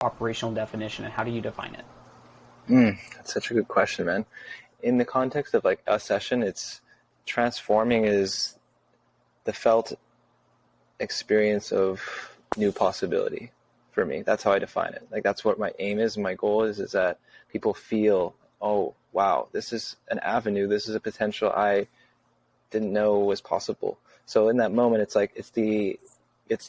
operational definition, and how do you define it? That's such a good question, man. In the context of like a session, it's transforming is the felt experience of new possibility for me. That's how I define it. Like that's what my aim is. My goal is that people feel, oh, wow, this is an avenue. This is a potential I didn't know was possible. So in that moment, it's like, it's the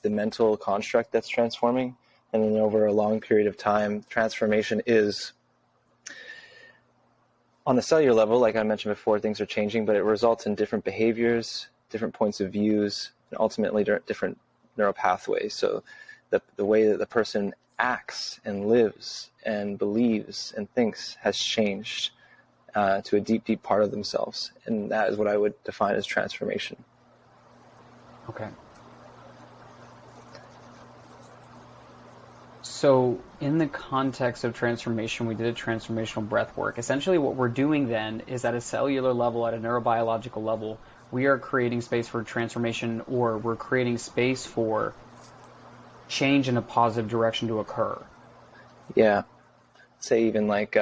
mental construct that's transforming. And then over a long period of time, transformation is on the cellular level, like I mentioned before, things are changing, but it results in different behaviors, different points of views, and ultimately different neural pathways. So the way that the person acts and lives and believes and thinks has changed to a deep, deep part of themselves. And that is what I would define as transformation. Okay. So in the context of transformation, we did a transformational breath work. Essentially what we're doing then is at a cellular level, at a neurobiological level, we are creating space for transformation, or we're creating space for change in a positive direction to occur. Yeah. Say even like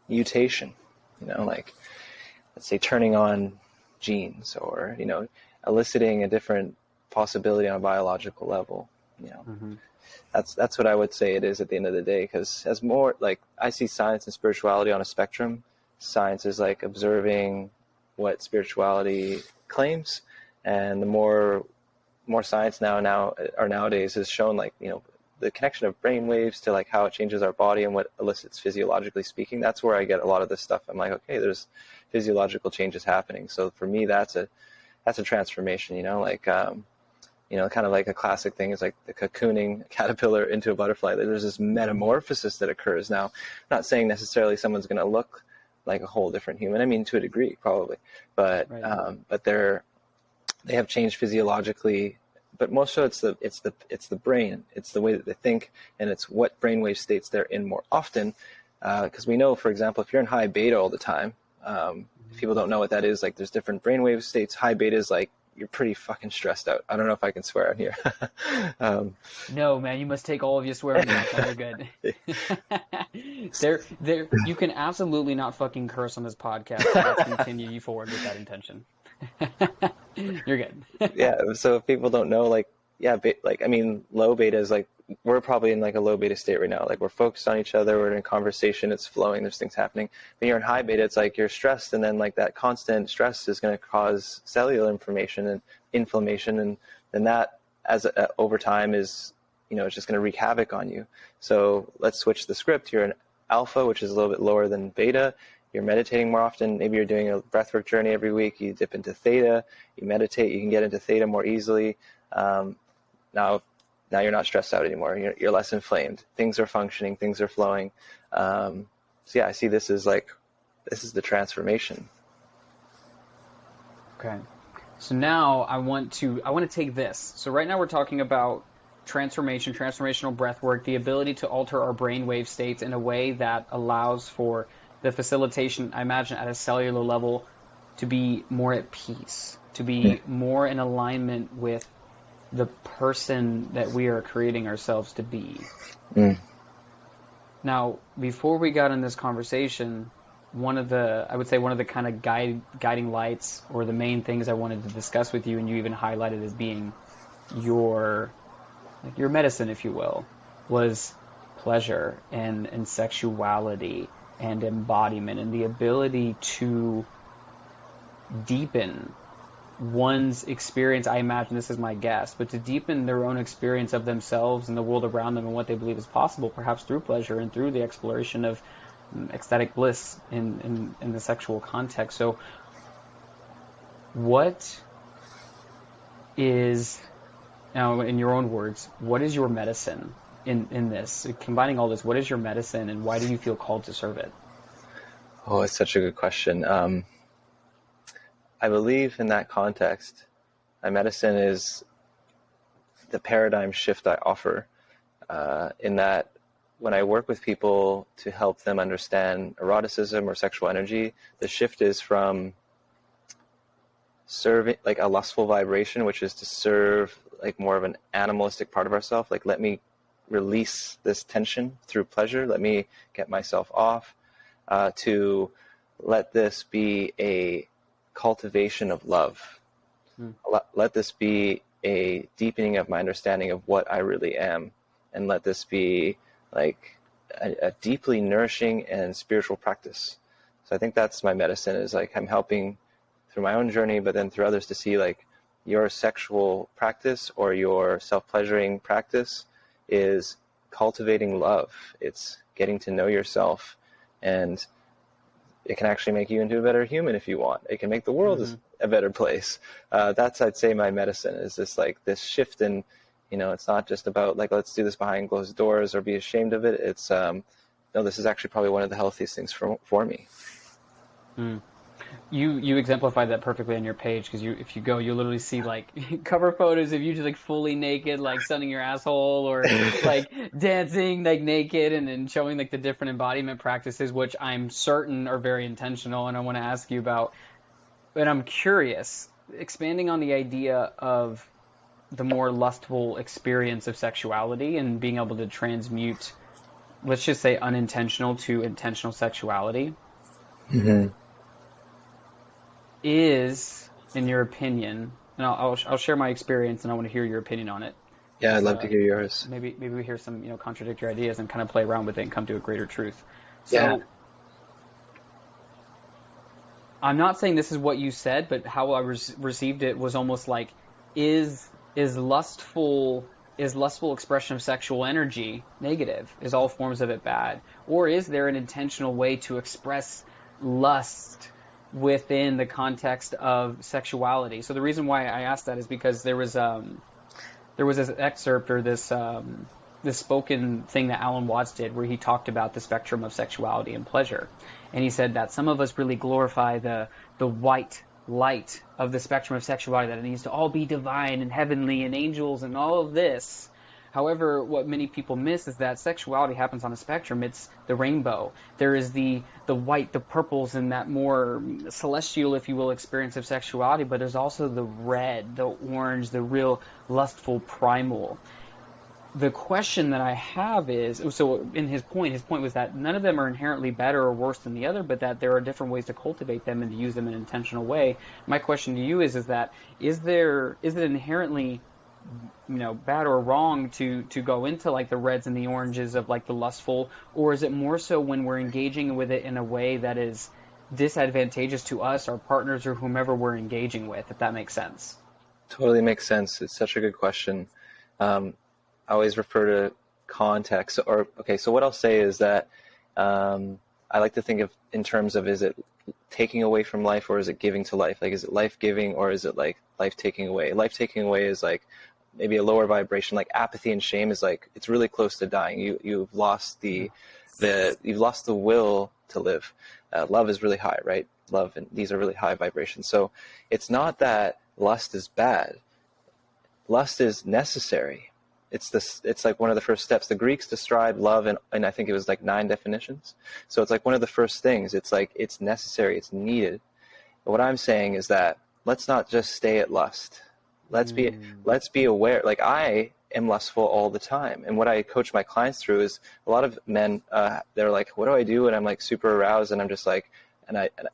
mutation, like let's say turning on genes, or, eliciting a different possibility on a biological level, Mm-hmm. That's what I would say it is at the end of the day, because as more like I see science and spirituality on a spectrum. Science is like observing what spirituality claims, and the more science nowadays has shown, like, the connection of brain waves to like how it changes our body and what elicits physiologically speaking. That's where I get a lot of this stuff. I'm like, okay, there's physiological changes happening. So for me, that's a transformation, like kind of like a classic thing is like the cocooning caterpillar into a butterfly. There's this metamorphosis that occurs. Now, I'm not saying necessarily someone's going to look like a whole different human. I mean, to a degree, probably, but Right. but they have changed physiologically. But most of it's the brain. It's the way that they think, and it's what brainwave states they're in more often. Because we know, for example, if you're in high beta all the time, if people don't know what that is, like there's different brainwave states. High beta is like you're pretty fucking stressed out. I don't know if I can swear on here. No, man, you must take all of your swearing words. You're good. You can absolutely not fucking curse on this podcast. So let's continue you forward with that intention. You're good. Yeah. So if people don't know, like, yeah, low beta is like, we're probably in like a low beta state right now. Like we're focused on each other. We're in a conversation. It's flowing. There's things happening. When you're in high beta, it's like you're stressed. And then like that constant stress is going to cause cellular inflammation, and then that over time is, it's just going to wreak havoc on you. So let's switch the script. You're in alpha, which is a little bit lower than beta. You're meditating more often. Maybe you're doing a breathwork journey every week. You dip into theta. You meditate. You can get into theta more easily. Now you're not stressed out anymore. You're less inflamed. Things are functioning. Things are flowing. So yeah, I see this is the transformation. Okay. So now I want to take this. So right now we're talking about transformation, transformational breath work, the ability to alter our brainwave states in a way that allows for the facilitation, I imagine, at a cellular level, to be more at peace, to be more in alignment with the person that we are creating ourselves to be. Now, before we got in this conversation, one of the kind of guiding lights, or the main things I wanted to discuss with you, and you even highlighted as being your medicine, if you will, was pleasure and sexuality and embodiment, and the ability to deepen one's experience. I imagine, this is my guess, but to deepen their own experience of themselves and the world around them and what they believe is possible, perhaps through pleasure and through the exploration of ecstatic bliss in the sexual context. So what is, now in your own words, what is your medicine in this? Combining all this, what is your medicine, and why do you feel called to serve it? Oh, it's such a good question. I believe in that context, my medicine is the paradigm shift I offer, in that when I work with people to help them understand eroticism or sexual energy, the shift is from serving like a lustful vibration, which is to serve like more of an animalistic part of ourselves, like let me release this tension through pleasure. Let me get myself off, to let this be a cultivation of love. Let this be a deepening of my understanding of what I really am, and let this be like a deeply nourishing and spiritual practice. So I think that's my medicine, is like I'm helping through my own journey, but then through others, to see like your sexual practice or your self-pleasuring practice is cultivating love. It's getting to know yourself, and it can actually make you into a better human if you want. It can make the world a better place. That's, I'd say, my medicine, is this like this shift in, it's not just about like, let's do this behind closed doors or be ashamed of it. It's, no, this is actually probably one of the healthiest things for me. You exemplified that perfectly on your page, because if you go, you'll literally see like cover photos of you just like fully naked, like sunning your asshole, or like dancing like naked, and then showing like the different embodiment practices, which I'm certain are very intentional, and I want to ask you about. But I'm curious, expanding on the idea of the more lustful experience of sexuality and being able to transmute, let's just say, unintentional to intentional sexuality. Is, in your opinion, and I'll share my experience, and I want to hear your opinion on it. Yeah, I'd love to hear yours. Maybe we hear some contradictory ideas and kind of play around with it and come to a greater truth. So, yeah. I'm not saying this is what you said, but how I received it was almost like, is lustful expression of sexual energy negative? Is all forms of it bad? Or is there an intentional way to express lust within the context of sexuality? So the reason why I asked that is because there was this excerpt, or this spoken thing that Alan Watts did, where he talked about the spectrum of sexuality and pleasure, and he said that some of us really glorify the white light of the spectrum of sexuality, that it needs to all be divine and heavenly and angels and all of this. However, what many people miss is that sexuality happens on a spectrum. It's the rainbow. There is the white, the purples, and that more celestial, if you will, experience of sexuality. But there's also the red, the orange, the real lustful primal. The question that I have is, so in his point was that none of them are inherently better or worse than the other, but that there are different ways to cultivate them and to use them in an intentional way. My question to you is it inherently bad or wrong to go into like the reds and the oranges of like the lustful, or is it more so when we're engaging with it in a way that is disadvantageous to us, our partners, or whomever we're engaging with, if that makes sense? Totally makes sense. It's such a good question. I always refer to context. So what I'll say is that I like to think of in terms of, is it taking away from life, or is it giving to life? Like, is it life-giving, or is it like life taking away? Life taking away is like maybe a lower vibration. Like apathy and shame is like, it's really close to dying. You've lost you've lost the will to live. Love is really high, right? Love, and these are really high vibrations. So it's not that lust is bad. Lust is necessary. It's like one of the first steps. The Greeks described love and I think it was like 9 definitions. So it's like one of the first things. It's like, it's necessary, it's needed. But what I'm saying is that let's not just stay at lust. Let's be aware. Like, I am lustful all the time. And what I coach my clients through is, a lot of men, they're like, what do I do? And I'm like super aroused, and I'm just like,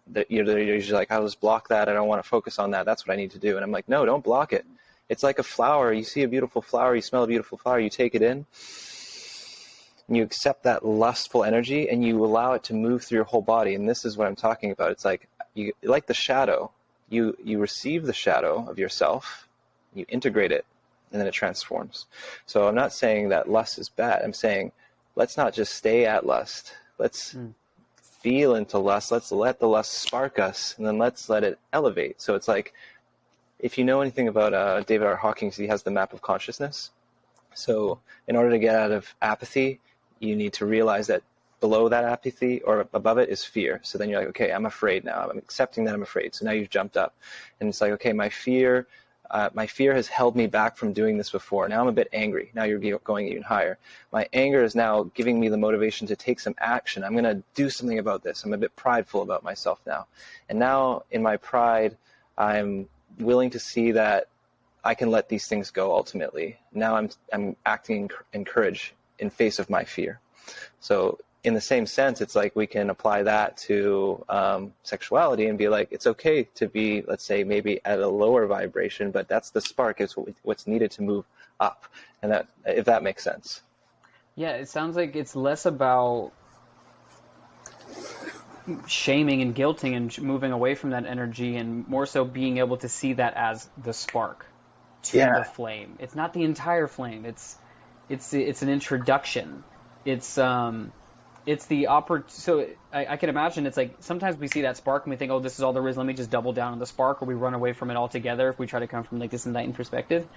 they're usually like, I'll just block that. I don't want to focus on that. That's what I need to do. And I'm like, no, don't block it. It's like a flower. You see a beautiful flower, you smell a beautiful flower, you take it in, and you accept that lustful energy, and you allow it to move through your whole body. And this is what I'm talking about. It's like, like the shadow. You receive the shadow of yourself, you integrate it, and then it transforms. So I'm not saying that lust is bad. I'm saying, let's not just stay at lust. Let's feel into lust. Let's let the lust spark us, and then let's let it elevate. So it's like, if you know anything about David R. Hawkins, he has the map of consciousness. So in order to get out of apathy, you need to realize that below that apathy, or above it, is fear. So then you're like, okay, I'm afraid now. I'm accepting that I'm afraid. So now you've jumped up. And it's like, okay, my fear has held me back from doing this before. Now I'm a bit angry. Now you're going even higher. My anger is now giving me the motivation to take some action. I'm going to do something about this. I'm a bit prideful about myself now. And now in my pride, I'm willing to see that I can let these things go ultimately. Now I'm acting in courage. in face of my fear. So in the same sense, it's like we can apply that to sexuality and be like, it's okay to be, let's say, maybe at a lower vibration, but that's the spark. It's what's needed to move up. And that, if that makes sense. Yeah, it sounds like it's less about shaming and guilting and moving away from that energy, and more so being able to see that as the spark to the flame. It's not the entire flame. It's an introduction. It's the so I can imagine it's like sometimes we see that spark and we think, oh, this is all there is, let me just double down on the spark, or we run away from it altogether if we try to come from like this enlightened perspective.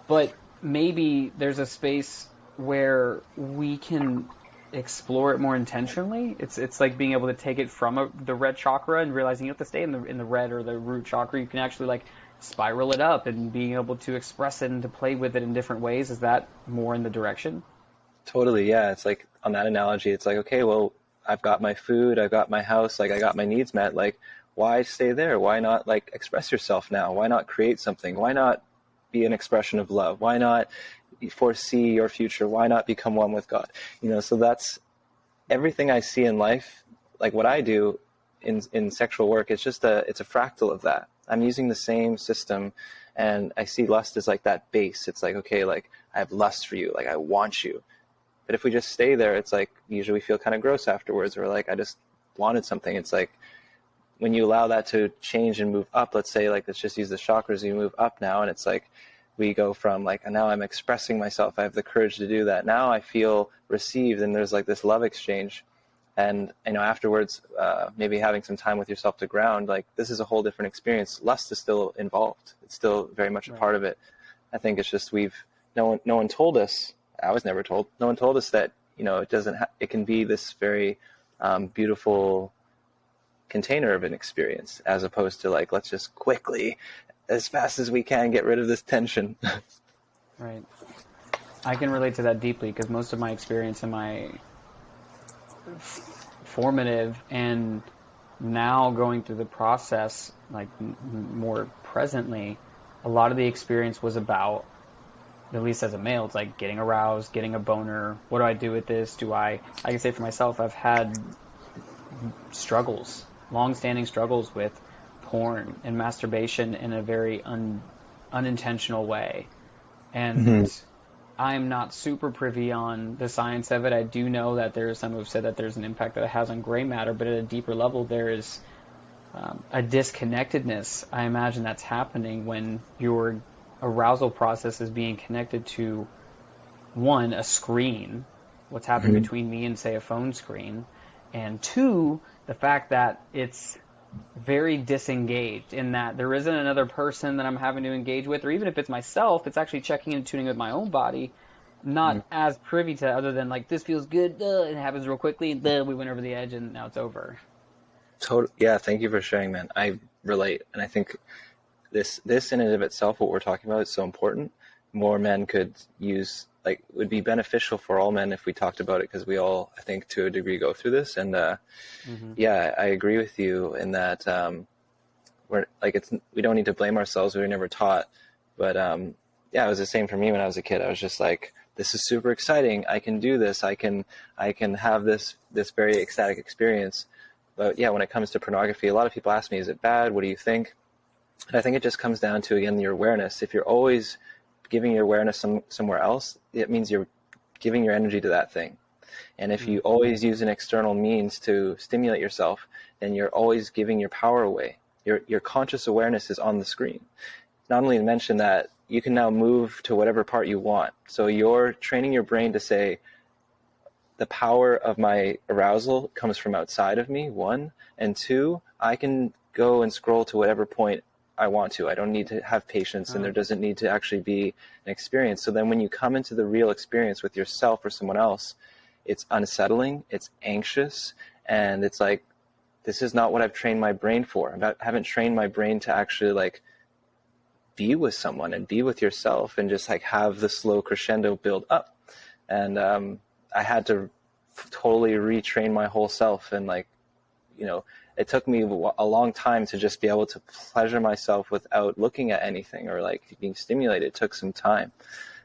But maybe there's a space where we can explore it more intentionally. It's like being able to take it from the red chakra and realizing you have to stay in the red or the root chakra. You can actually like spiral it up and being able to express it and to play with it in different ways. Is that more in the direction? Totally, yeah. It's like, on that analogy, it's like, okay, well, I've got my food, I've got my house, like I got my needs met. Like, why stay there? Why not like express yourself now? Why not create something? Why not be an expression of love? Why not foresee your future? Why not become one with God? So that's everything I see in life. Like what I do in sexual work, it's a fractal of that. I'm using the same system, and I see lust as like that base. It's like, okay, like I have lust for you, like I want you. But if we just stay there, it's like usually we feel kind of gross afterwards, or like I just wanted something. It's like when you allow that to change and move up, let's say, like let's just use the chakras, you move up now, and it's like we go from like, now I'm expressing myself, I have the courage to do that. Now I feel received, and there's like this love exchange. And afterwards, maybe having some time with yourself to ground, like this is a whole different experience. Lust is still involved. It's still very much a part of it. I think it's just no one told us. I was never told. No one told us that it can be this very beautiful container of an experience, as opposed to like, let's just quickly, as fast as we can, get rid of this tension. Right. I can relate to that deeply, because most of my experience in my formative and now going through the process, like more presently, a lot of the experience was about, at least as a male, it's like getting aroused, getting a boner. What do I do with this? I can say for myself, I've had struggles, long-standing struggles with porn and masturbation in a very unintentional way. And I'm not super privy on the science of it. I do know that there are some who've said that there's an impact that it has on gray matter, but at a deeper level, there is a disconnectedness, I imagine, that's happening when your arousal process is being connected to, one, a screen, what's happening between me and, say, a phone screen, and two, the fact that it's very disengaged, in that there isn't another person that I'm having to engage with, or even if it's myself, it's actually checking and tuning with my own body, not as privy to, other than like, this feels good, it happens real quickly, we went over the edge and now it's over. Yeah, thank you for sharing, man. I relate, and I think this in and of itself, what we're talking about, is so important. More men could use, like, would be beneficial for all men if we talked about it, because we all, I think, to a degree, go through this. And yeah, I agree with you in that we're like, we don't need to blame ourselves. We were never taught. But yeah, it was the same for me when I was a kid. I was just like, this is super exciting. I can do this. I can have this very ecstatic experience. But yeah, when it comes to pornography, a lot of people ask me, is it bad? What do you think? And I think it just comes down to, again, your awareness. If you're always giving your awareness somewhere else, it means you're giving your energy to that thing. And if you always use an external means to stimulate yourself, then you're always giving your power away. Your conscious awareness is on the screen. Not only to mention that you can now move to whatever part you want. So you're training your brain to say, the power of my arousal comes from outside of me, one, and two, I can go and scroll to whatever point I want to. I don't need to have patience, and there doesn't need to actually be an experience. So then when you come into the real experience with yourself or someone else, it's unsettling, it's anxious, and it's like, this is not what I've trained my brain for. I haven't trained my brain to actually like be with someone and be with yourself and just like have the slow crescendo build up. And I had to totally retrain my whole self, and like, it took me a long time to just be able to pleasure myself without looking at anything or like being stimulated. It took some time.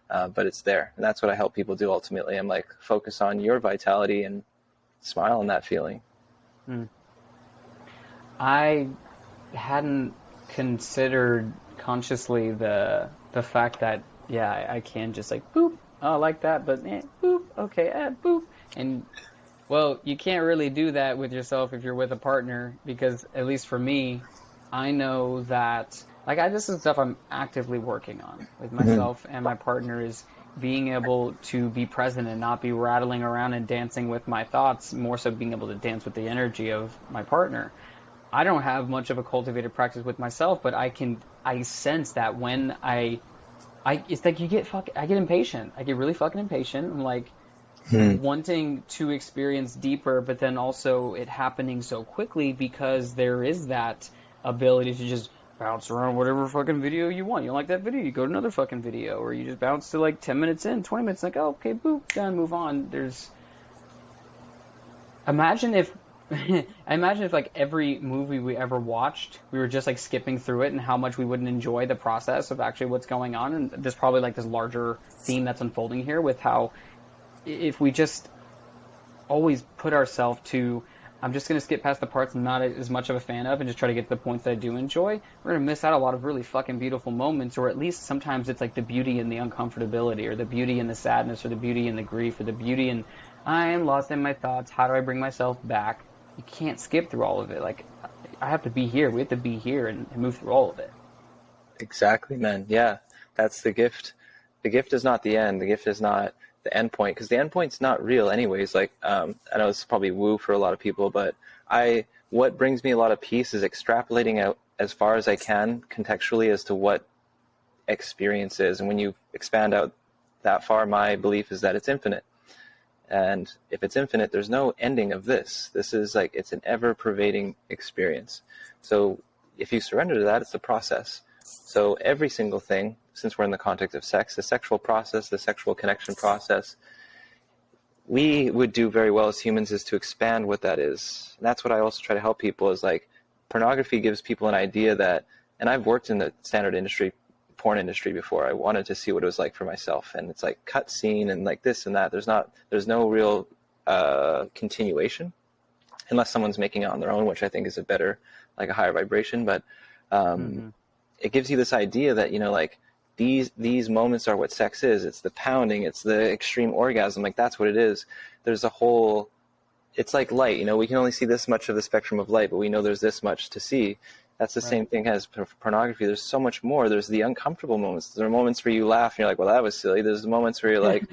but it's there. And that's what I help people do ultimately. I'm like, focus on your vitality and smile on that feeling. I hadn't considered consciously the fact that, yeah, I can just like, boop, oh, I like that, but boop, okay, boop. And, well, you can't really do that with yourself if you're with a partner, because at least for me, I know that, like, this is stuff I'm actively working on with myself and my partner, is being able to be present and not be rattling around and dancing with my thoughts, more so being able to dance with the energy of my partner. I don't have much of a cultivated practice with myself, but I sense that when it's like I get impatient. I get really fucking impatient. I'm like wanting to experience deeper, but then also it happening so quickly, because there is that ability to just bounce around whatever fucking video you want. You don't like that video, you go to another fucking video, or you just bounce to like 10 minutes in, 20 minutes, like, oh, okay, boop, done, move on. I imagine if like every movie we ever watched, we were just like skipping through it, and how much we wouldn't enjoy the process of actually what's going on. And there's probably like this larger theme that's unfolding here with how if we just always put ourselves to, I'm just going to skip past the parts I'm not as much of a fan of and just try to get to the points that I do enjoy, we're going to miss out a lot of really fucking beautiful moments. Or at least sometimes it's like the beauty in the uncomfortability, or the beauty in the sadness, or the beauty in the grief, or the beauty in, I am lost in my thoughts, how do I bring myself back? You can't skip through all of it. Like, I have to be here. We have to be here and move through all of it. Exactly, man. Yeah, that's the gift. The gift is not the end. The gift is not the end point, because the end point's not real anyways. Like, I know it's probably woo for a lot of people, but what brings me a lot of peace is extrapolating out as far as I can contextually as to what experience is. And when you expand out that far, my belief is that it's infinite. And if it's infinite, there's no ending of this. This is like, it's an ever-pervading experience. So if you surrender to that, it's a process. So every single thing, since we're in the context of sex, the sexual process, the sexual connection process, we would do very well as humans is to expand what that is. And that's what I also try to help people is like, pornography gives people an idea that, and I've worked in the standard industry, porn industry before. I wanted to see what it was like for myself, and it's like cut scene and like this and that. There's no real continuation unless someone's making it on their own, which I think is a better, like a higher vibration. But it gives you this idea that, you know, like these moments are what sex is. It's the pounding, it's the extreme orgasm, like that's what it is. There's a whole, it's like light, you know, we can only see this much of the spectrum of light, but we know there's this much to see. That's the same thing as pornography. There's so much more. There's the uncomfortable moments. There are moments where you laugh and you're like, well, that was silly. There's moments where you're like,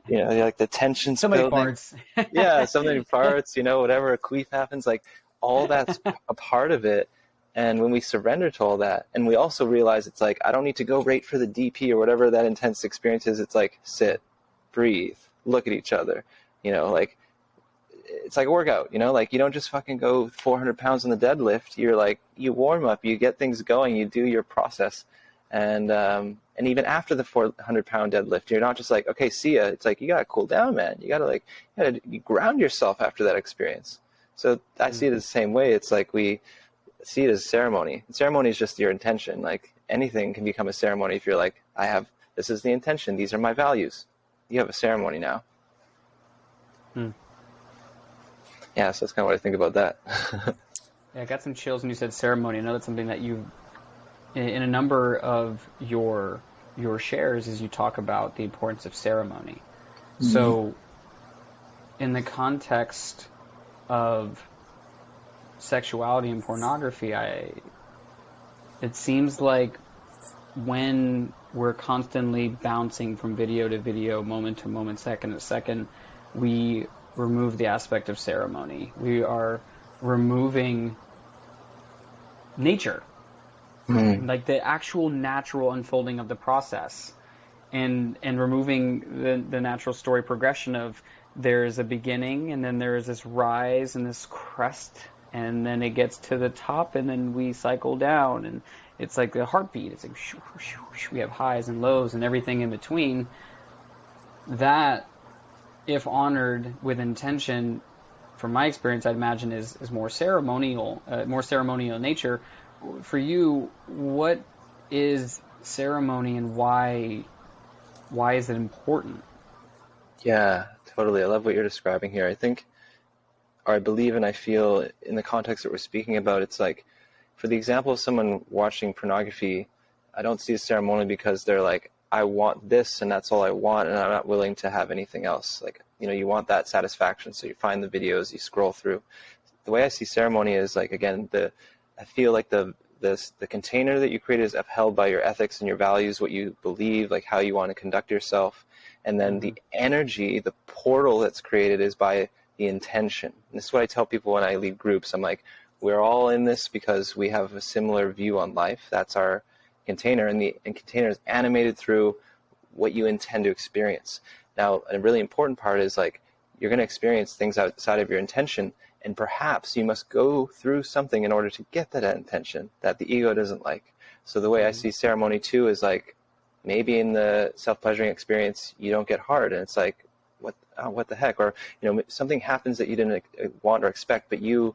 you know, you're like the tension's so many building. Parts. Yeah, so many parts, you know, whatever, a queef happens, like all that's a part of it. And when we surrender to all that, and we also realize it's like, I don't need to go right for the DP or whatever that intense experience is. It's like, sit, breathe, look at each other, you know, like, it's like a workout, you know, like you don't just fucking go 400 pounds on the deadlift. You're like, you warm up, you get things going, you do your process. And even after the 400-pound deadlift, you're not just like, okay, see ya. It's like, you got to cool down, man. You ground yourself after that experience. So I see it as the same way. It's like we see it as ceremony. Ceremony is just your intention. Like anything can become a ceremony if you're like, this is the intention. These are my values. You have a ceremony now. Yeah, so that's kind of what I think about that. Yeah, I got some chills when you said ceremony. I know that's something that you've, in a number of your shares, is you talk about the importance of ceremony. Mm-hmm. So, in the context of sexuality and pornography, it seems like when we're constantly bouncing from video to video, moment to moment, second to second, we remove the aspect of ceremony. We are removing nature, like the actual natural unfolding of the process, and removing the natural story progression of there's a beginning and then there's this rise and this crest and then it gets to the top and then we cycle down, and it's like the heartbeat. It's like shoo, shoo, shoo. We have highs and lows and everything in between. That, if honored with intention, from my experience, I'd imagine is more ceremonial nature. For you, what is ceremony, and why why is it important? Yeah, totally. I love what you're describing here. I think, or I believe and I feel in the context that we're speaking about, it's like, for the example of someone watching pornography, I don't see a ceremony because they're like, I want this and that's all I want, and I'm not willing to have anything else. Like, you want that satisfaction, so you find the videos, you scroll through. The way I see ceremony is like, again, I feel like the container that you create is upheld by your ethics and your values, what you believe, like how you want to conduct yourself. And then the energy, the portal that's created is by the intention. And this is what I tell people when I lead groups. I'm like, we're all in this because we have a similar view on life. That's our container, and the container is animated through what you intend to experience. Now, a really important part is like, you're going to experience things outside of your intention, and perhaps you must go through something in order to get that intention that the ego doesn't like. So the way I see ceremony too is like, maybe in the self-pleasuring experience you don't get hard, and it's like, what the heck? Or something happens that you didn't want or expect, but you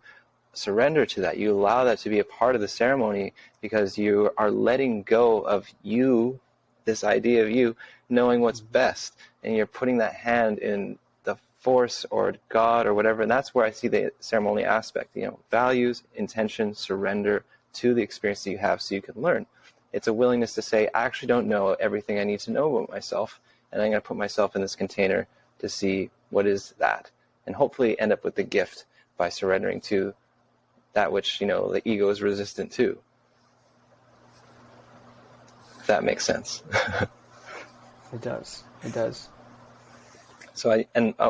surrender to that. You allow that to be a part of the ceremony because you are letting go of you, this idea of you knowing what's best, and you're putting that hand in the force or God or whatever. And that's where I see the ceremony aspect, values, intention, surrender to the experience that you have so you can learn. It's a willingness to say, I actually don't know everything I need to know about myself, and I'm going to put myself in this container to see what is that, and hopefully end up with the gift by surrendering to that which, the ego is resistant to. If that makes sense. It does. It does. So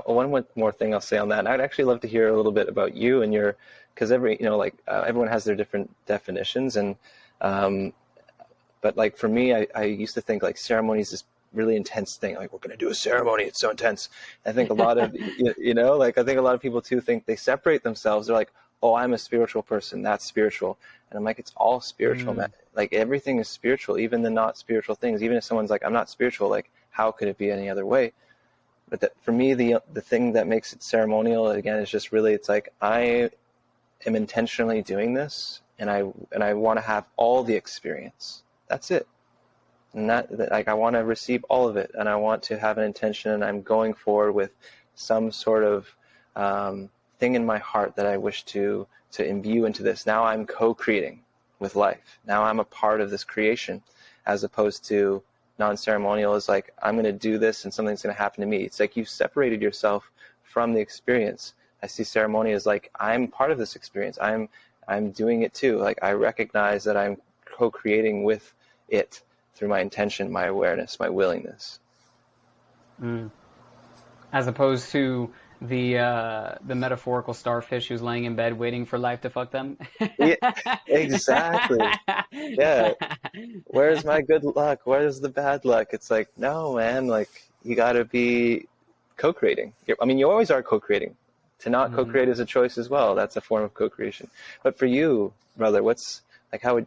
one more thing I'll say on that, and I'd actually love to hear a little bit about you and because everyone has their different definitions, and but like for me, I used to think like ceremony is this really intense thing. Like, we're going to do a ceremony, it's so intense. I think a lot of, I think a lot of people too think they separate themselves. They're like, oh, I'm a spiritual person, that's spiritual. And I'm like, it's all spiritual, man. Like, everything is spiritual, even the not spiritual things. Even if someone's like, I'm not spiritual, like, how could it be any other way? But for me, the thing that makes it ceremonial, again, is just really, it's like, I am intentionally doing this, and I want to have all the experience. That's it. And that like, I want to receive all of it, and I want to have an intention, and I'm going forward with some sort of thing in my heart that I wish to imbue into this. Now I'm co-creating with life. Now I'm a part of this creation, as opposed to non-ceremonial is like, I'm going to do this and something's going to happen to me. It's like you've separated yourself from the experience. I see ceremony as like, I'm part of this experience. I'm doing it too. Like, I recognize that I'm co-creating with it through my intention, my awareness, my willingness. As opposed to the metaphorical starfish who's laying in bed waiting for life to fuck them. Yeah, exactly. Yeah. Where's my good luck? Where's the bad luck? It's like, no, man, like, you got to be co-creating. I mean, you always are co-creating. To not co-create is a choice as well. That's a form of co-creation. But for you, brother, what's like, how would,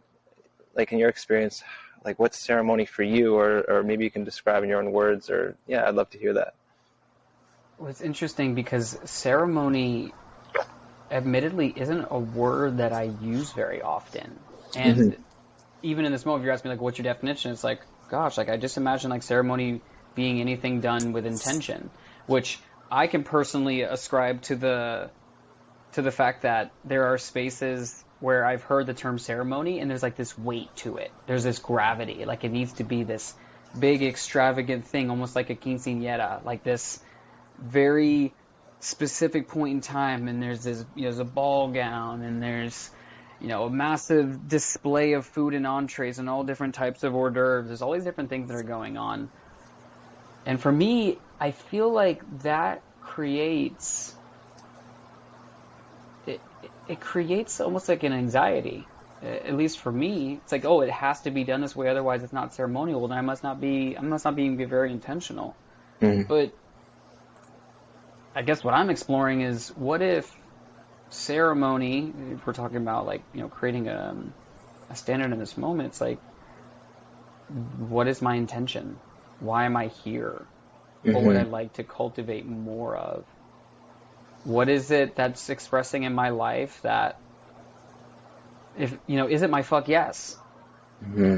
like, in your experience, like, what's ceremony for you? Or maybe you can describe in your own words, or, yeah, I'd love to hear that. Well, it's interesting because ceremony, admittedly, isn't a word that I use very often. And even in this moment, if you're asking me, like, what's your definition? It's like, gosh, like, I just imagine, like, ceremony being anything done with intention, which I can personally ascribe to the fact that there are spaces where I've heard the term ceremony and there's like this weight to it. There's this gravity, like it needs to be this big extravagant thing, almost like a quinceañera, like this very specific point in time, and there's this, there's a ball gown, and there's, a massive display of food and entrees and all different types of hors d'oeuvres. There's all these different things that are going on. And for me, I feel like that creates, it creates almost like an anxiety. At least for me, it's like, oh, it has to be done this way, otherwise it's not ceremonial. Then I must not be very intentional. But I guess what I'm exploring is, what if ceremony, if we're talking about like, creating a standard in this moment, it's like, what is my intention? Why am I here? What would I like to cultivate more of? What is it that's expressing in my life that, if, is it my fuck yes?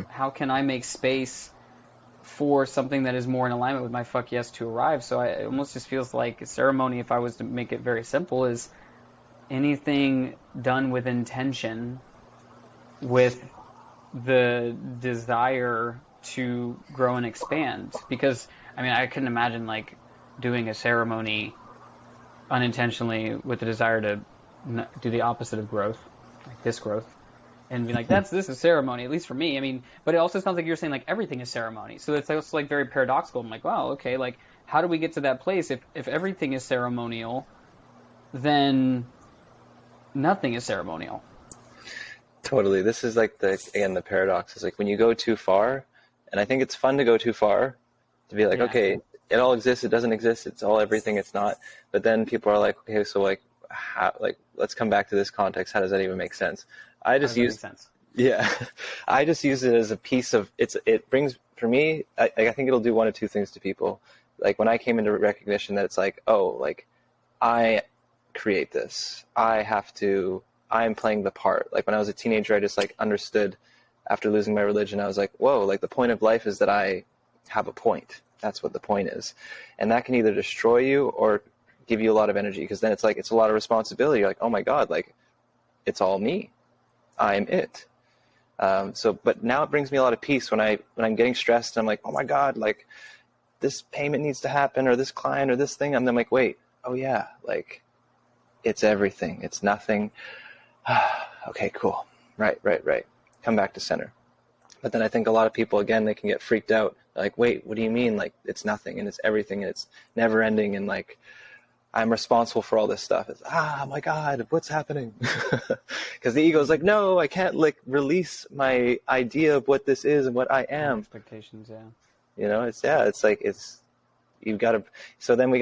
How can I make space for something that is more in alignment with my fuck yes to arrive. So it almost just feels like a ceremony, if I was to make it very simple, is anything done with intention, with the desire to grow and expand. Because, I mean, I couldn't imagine like doing a ceremony unintentionally with the desire to do the opposite of growth, like this growth, and be like, this is ceremony, at least for me. I mean, but it also sounds like you're saying like everything is ceremony. So it's also like very paradoxical. I'm like, wow, okay, like how do we get to that place? If everything is ceremonial, then nothing is ceremonial. Totally. This is like the paradox is like when you go too far, and I think it's fun to go too far, to be like, Yeah. okay, it all exists, it doesn't exist, it's all everything, it's not. But then people are like, okay, so like, how, like, let's come back to this context. How does that even make sense? I How just does that make use, sense? yeah, I just use it as a piece of, it brings, for me, I think it'll do one of two things to people. Like when I came into recognition that it's like, oh, like I create this. I'm playing the part. Like when I was a teenager, I just like understood after losing my religion, I was like, whoa, like the point of life is that I have a point. That's what the point is. And that can either destroy you or give you a lot of energy, because then it's like, it's a lot of responsibility. You're like, oh my God, like it's all me. I'm it. But now it brings me a lot of peace when I'm getting stressed. I'm like, oh my God, like this payment needs to happen, or this client, or this thing. And then I'm like, wait, oh yeah, like it's everything. It's nothing. Okay, cool. Right. Come back to center. But then I think a lot of people, again, they can get freaked out. Like, wait, what do you mean? Like, it's nothing and it's everything and it's never ending. And like, I'm responsible for all this stuff. It's, my God, what's happening? Because the ego is like, no, I can't like release my idea of what this is and what I am. Expectations, yeah. You know, you've got to, so then we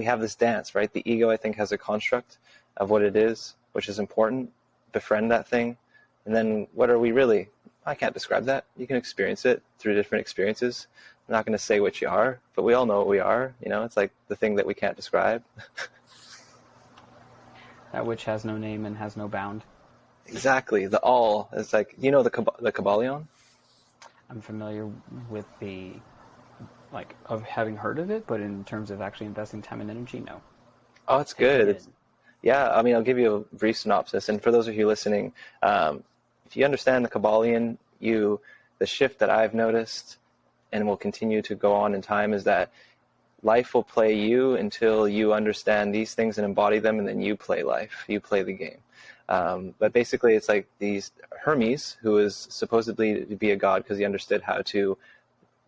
have this dance, right? The ego, I think, has a construct of what it is, which is important. Befriend that thing. And then what are we really? I can't describe that. You can experience it through different experiences. I'm not going to say what you are, but we all know what we are. You know, it's like the thing that we can't describe. That which has no name and has no bound. Exactly. The all. It's like, you know, the Kabbalion? I'm familiar with of having heard of it, but in terms of actually investing time and energy, no. Oh, it's good. Yeah, I mean, I'll give you a brief synopsis. And for those of you listening, if you understand the Kabbalion, the shift that I've noticed and will continue to go on in time is that life will play you until you understand these things and embody them, and then you play life. You play the game. But basically, it's like these Hermes, who is supposedly to be a god because he understood how to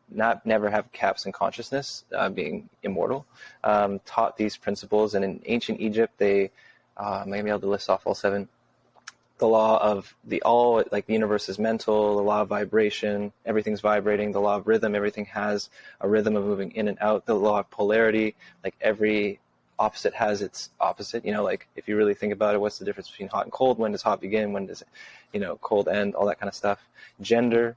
never have gaps in consciousnness, being immortal, taught these principles. And in ancient Egypt, they maybe I'll list off all seven. The law of the universe is mental, the law of vibration, everything's vibrating, the law of rhythm, everything has a rhythm of moving in and out, the law of polarity, like every opposite has its opposite. You know, like if you really think about it, what's the difference between hot and cold? When does hot begin? When does cold end? All that kind of stuff. Gender,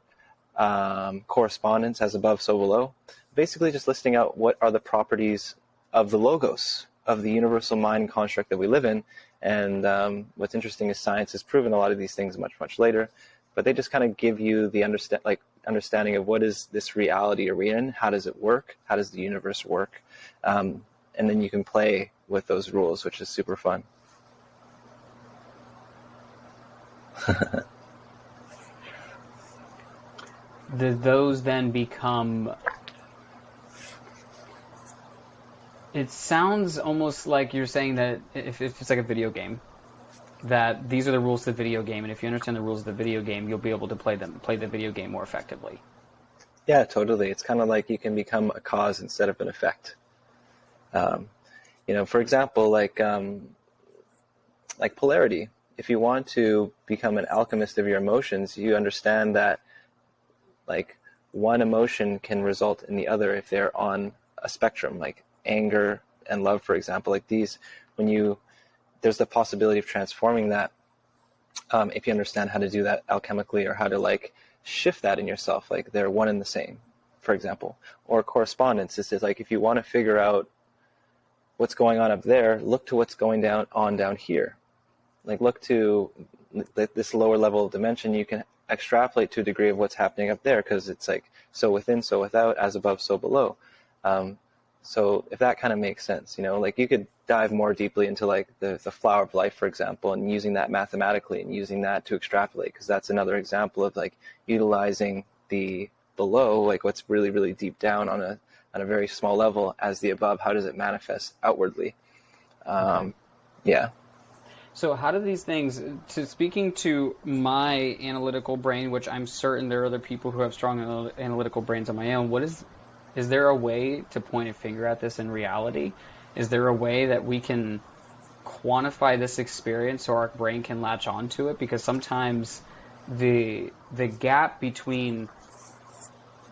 correspondence, as above, so below. Basically just listing out what are the properties of the logos, of the universal mind construct that we live in. And what's interesting is science has proven a lot of these things much, much later, but they just kind of give you the understanding of what is this reality are we in, how does it work, how does the universe work, and then you can play with those rules, which is super fun. Those then become... It sounds almost like you're saying that if it's like a video game, that these are the rules of the video game, and if you understand the rules of the video game, you'll be able to play the video game more effectively. Yeah, totally. It's kind of like you can become a cause instead of an effect. For example, like polarity. If you want to become an alchemist of your emotions, you understand that like one emotion can result in the other if they're on a spectrum, like anger and love, for example. Like these, there's the possibility of transforming that if you understand how to do that alchemically, or how to like shift that in yourself, like they're one and the same, for example. Or correspondence is like, if you want to figure out what's going on up there, look to what's going down here. Like look to this lower level of dimension. You can extrapolate to a degree of what's happening up there, because it's like so within, so without, as above, so below. So if that kind of makes sense, like you could dive more deeply into like the flower of life, for example, and using that mathematically and using that to extrapolate, because that's another example of like utilizing the below, like what's really, really deep down on a very small level, as the above. How does it manifest outwardly? Yeah. So how do these things, speaking to my analytical brain, which I'm certain there are other people who have strong analytical brains on my own, is there a way to point a finger at this in reality? Is there a way that we can quantify this experience so our brain can latch onto it? Because sometimes the gap between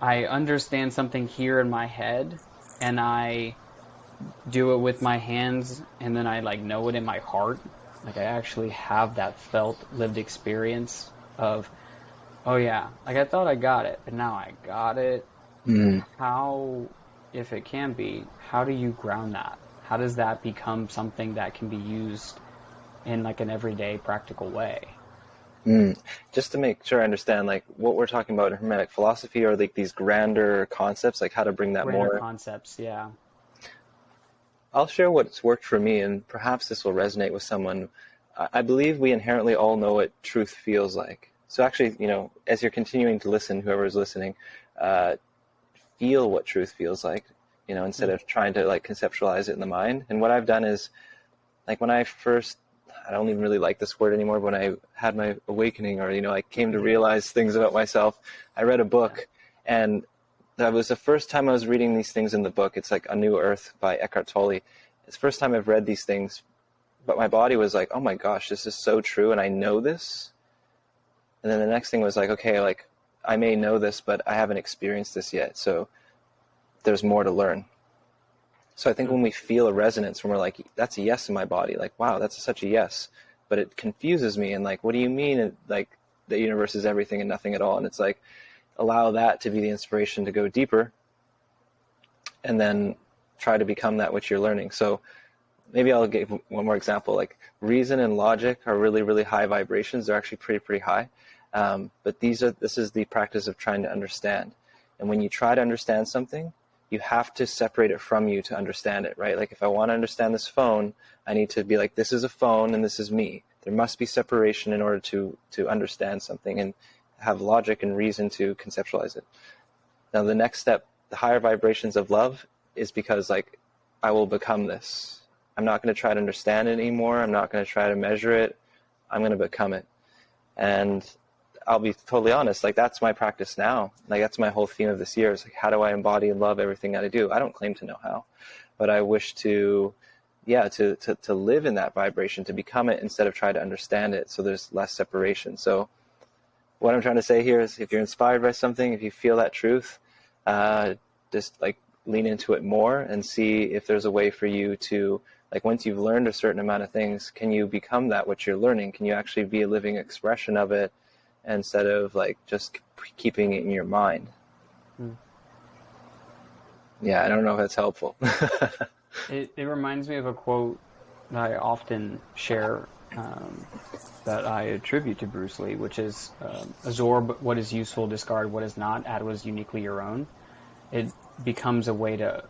I understand something here in my head and I do it with my hands and then I like know it in my heart, like I actually have that felt lived experience of, oh yeah, like I thought I got it, but now I got it. How, if it can be, how do you ground that? How does that become something that can be used in like an everyday practical way? Just to make sure I understand, like what we're talking about in Hermetic philosophy, or like these grander concepts, like how to bring that Grander more. concepts, yeah. I'll share what's worked for me, and perhaps this will resonate with someone. I believe we inherently all know what truth feels like. So actually, as you're continuing to listen, whoever is listening, feel what truth feels like, instead of trying to like conceptualize it in the mind. And what I've done is, like when I don't even really like this word anymore, but when I had my awakening, or, I came to realize things about myself, I read a book, and that was the first time I was reading these things in the book. It's like A New Earth by Eckhart Tolle. It's the first time I've read these things, but my body was like, oh my gosh, this is so true, and I know this. And then the next thing was like, okay, like I may know this, but I haven't experienced this yet, so there's more to learn. So I think when we feel a resonance, when we're like, that's a yes in my body, like, wow, that's such a yes, but it confuses me, and like, what do you mean, like, the universe is everything and nothing at all? And it's like, allow that to be the inspiration to go deeper, and then try to become that which you're learning. So maybe I'll give one more example. Like reason and logic are really, really high vibrations. They're actually pretty, pretty high. But this is the practice of trying to understand. And when you try to understand something, you have to separate it from you to understand it, right? Like if I want to understand this phone, I need to be like, this is a phone and this is me. There must be separation in order to understand something and have logic and reason to conceptualize it. Now the next step, the higher vibrations of love, is because like I will become this. I'm not going to try to understand it anymore. I'm not going to try to measure it. I'm going to become it. And I'll be totally honest, like that's my practice now. Like that's my whole theme of this year, is like, how do I embody and love everything that I do? I don't claim to know how, but I wish to live in that vibration, to become it instead of try to understand it, so there's less separation. So what I'm trying to say here is, if you're inspired by something, if you feel that truth, just like lean into it more and see if there's a way for you to, like once you've learned a certain amount of things, can you become that what you're learning? Can you actually be a living expression of it, instead of like just keeping it in your mind? Yeah, I don't know if that's helpful. It reminds me of a quote that I often share, that I attribute to Bruce Lee, which is, absorb what is useful, discard what is not, add what is uniquely your own. It becomes a way to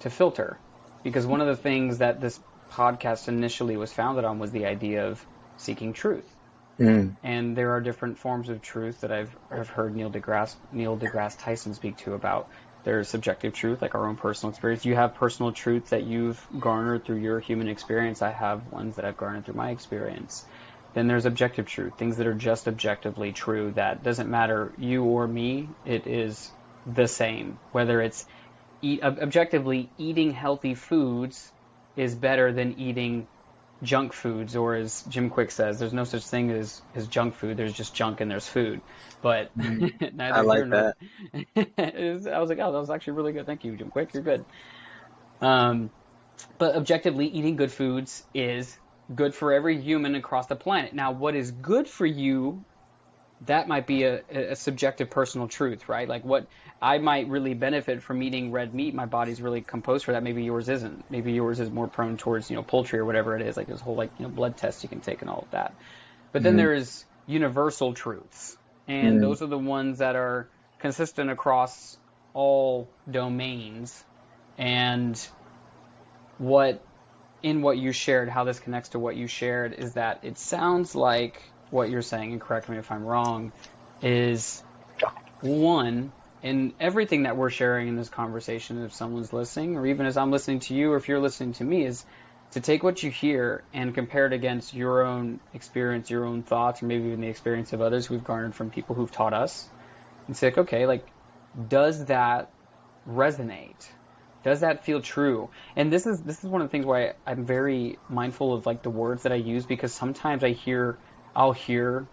filter. Because one of the things that this podcast initially was founded on was the idea of seeking truth. And there are different forms of truth that I've heard Neil deGrasse Tyson speak to about. There's subjective truth, like our own personal experience. You have personal truths that you've garnered through your human experience. I have ones that I've garnered through my experience. Then there's objective truth, things that are just objectively true, that doesn't matter you or me, it is the same. Whether it's objectively eating healthy foods is better than eating junk foods, or as Jim Quick says, there's no such thing as junk food. There's just junk and there's food. But I like that. I was like, oh, that was actually really good. Thank you, Jim Quick. You're good. But objectively, eating good foods is good for every human across the planet. Now, what is good for you, that might be a subjective personal truth, right? Like what I might really benefit from eating red meat, my body's really composed for that. Maybe yours isn't. Maybe yours is more prone towards, poultry or whatever it is. Like there's whole blood tests you can take and all of that. But then there's universal truths. And those are the ones that are consistent across all domains. And what you shared, how this connects to what you shared, is that it sounds like what you're saying, and correct me if I'm wrong, is one, in everything that we're sharing in this conversation, if someone's listening, or even as I'm listening to you, or if you're listening to me, is to take what you hear and compare it against your own experience, your own thoughts, or maybe even the experience of others we've garnered from people who've taught us, and say, like, okay, like, does that resonate? Does that feel true? And this is one of the things why I'm very mindful of like the words that I use, because sometimes I'll hear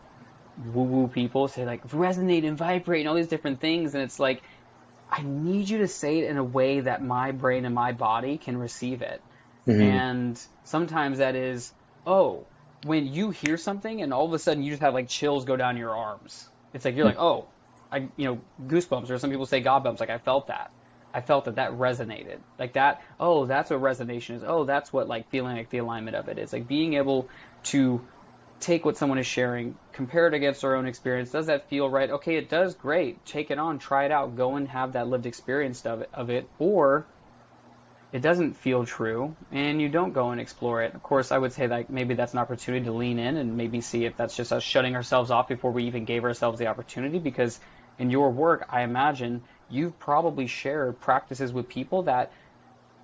woo-woo people say like resonate and vibrate and all these different things, and it's like, I need you to say it in a way that my brain and my body can receive it. And sometimes that is, oh, when you hear something and all of a sudden you just have like chills go down your arms. It's like, you're like, oh, goosebumps, or some people say God bumps. Like, I felt that resonated. Like that, oh, that's what resonation is. Oh, that's what like feeling like the alignment of it is. Like being able to take what someone is sharing, compare it against our own experience. Does that feel right? Okay, it does. Great. Take it on, try it out, go and have that lived experience of it. Or it doesn't feel true and you don't go and explore it. Of course, I would say that maybe that's an opportunity to lean in and maybe see if that's just us shutting ourselves off before we even gave ourselves the opportunity, because in your work, I imagine you've probably shared practices with people that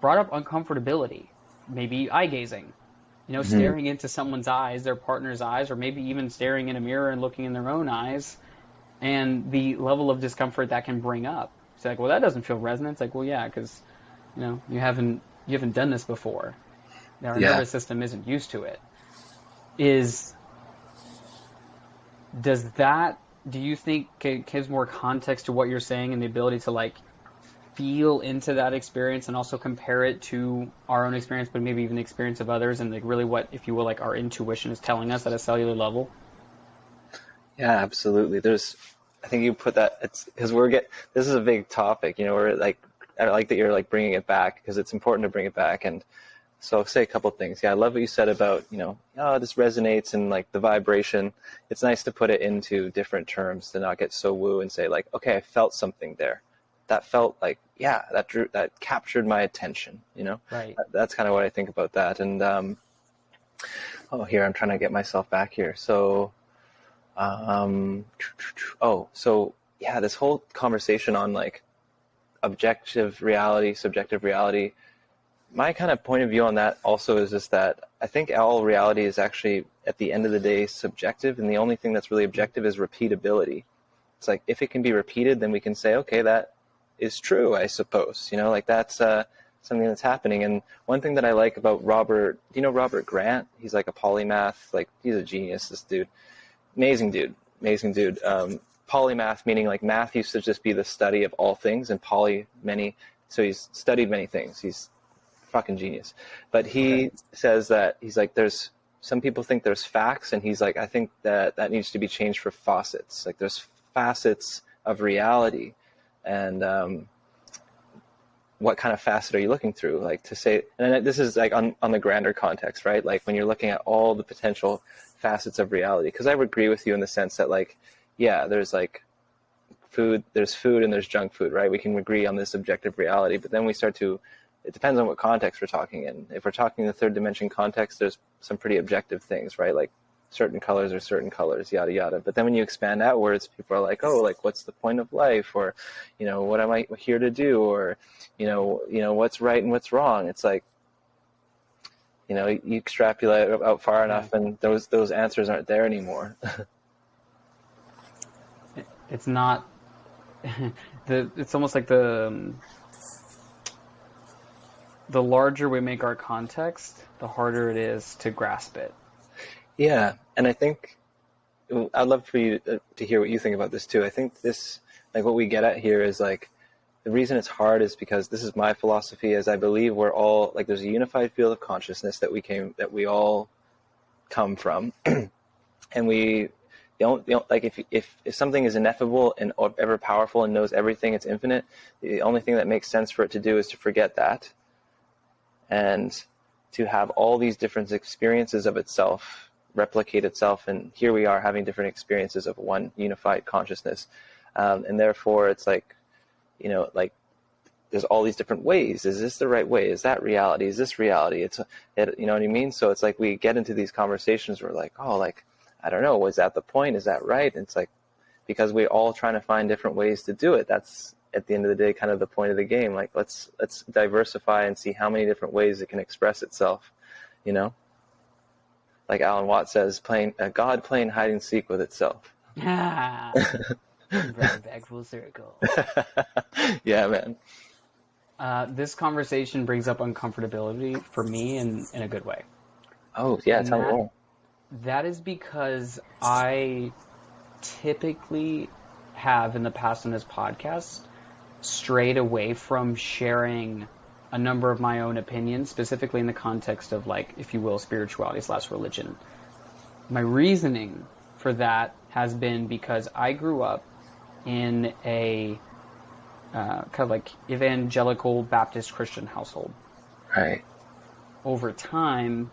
brought up uncomfortability, maybe eye gazing, staring into someone's eyes, their partner's eyes, or maybe even staring in a mirror and looking in their own eyes, and the level of discomfort that can bring up. It's like, well, that doesn't feel resonant. It's like, well, yeah, because you haven't done this before. Our nervous system isn't used to it. Do you think it gives more context to what you're saying and the ability to like feel into that experience and also compare it to our own experience, but maybe even the experience of others, and like really what, if you will, like our intuition is telling us at a cellular level? Yeah, absolutely. I think you put that, it's because this is a big topic, we're like, I like that you're like bringing it back, because it's important to bring it back. And so I'll say a couple of things. Yeah, I love what you said about, this resonates and like the vibration. It's nice to put it into different terms, to not get so woo and say like, okay, I felt something there. That felt like, yeah, that captured my attention, Right. That's kind of what I think about that. And, here, I'm trying to get myself back here. So, this whole conversation on like objective reality, subjective reality, my kind of point of view on that also is just that I think all reality is actually, at the end of the day, subjective, and the only thing that's really objective is repeatability. It's like, if it can be repeated, then we can say, okay, that is true, I suppose. Like that's something that's happening. And one thing that I like about Robert, do you know Robert Grant? He's like a polymath, like he's a genius, this dude. Amazing dude. Polymath, meaning like math used to just be the study of all things, and many. So he's studied many things. He's fucking genius. But he says that, he's like, there's some people think there's facts, and he's like, I think that needs to be changed for faucets. Like there's facets of reality, and what kind of facet are you looking through? Like to say, and this is like on the grander context, right? Like when you're looking at all the potential facets of reality, because I would agree with you in the sense that like, yeah, there's like there's food and there's junk food, right? We can agree on this objective reality, but then it depends on what context we're talking in. If we're talking in the third dimension context, there's some pretty objective things, right? Like certain colors are certain colors, yada, yada. But then when you expand outwards, people are like, oh, like what's the point of life? Or, what am I here to do? Or, what's right and what's wrong? It's like, you extrapolate out far enough and those answers aren't there anymore. It's not it's almost like the larger we make our context, the harder it is to grasp it. Yeah, and I think I'd love for you to hear what you think about this too. I think this, like what we get at here is like, the reason it's hard is because this is my philosophy, is I believe we're all, like there's a unified field of consciousness that we all come from. And we don't like, if something is ineffable and ever powerful and knows everything, it's infinite, the only thing that makes sense for it to do is to forget that and to have all these different experiences of itself replicate itself, and here we are having different experiences of one unified consciousness, and therefore it's like, like there's all these different ways. Is this the right way? Is that reality? Is this reality? You know what I mean? So it's like we get into these conversations where like, oh, like, I don't know, was that the point? Is that right? And it's like, because we're all trying to find different ways to do it. That's, at the end of the day, kind of the point of the game. Like, let's diversify and see how many different ways it can express itself, Like Alan Watts says, God playing hide and seek with itself. Ah, brought it back full circle. Yeah, man. This conversation brings up uncomfortability for me in a good way. Oh, yeah, tell me more. That is because I typically have in the past on this podcast strayed away from sharing a number of my own opinions, specifically in the context of, like, if you will, spirituality / religion. My reasoning for that has been because I grew up in a kind of like evangelical Baptist Christian household. Right. Over time,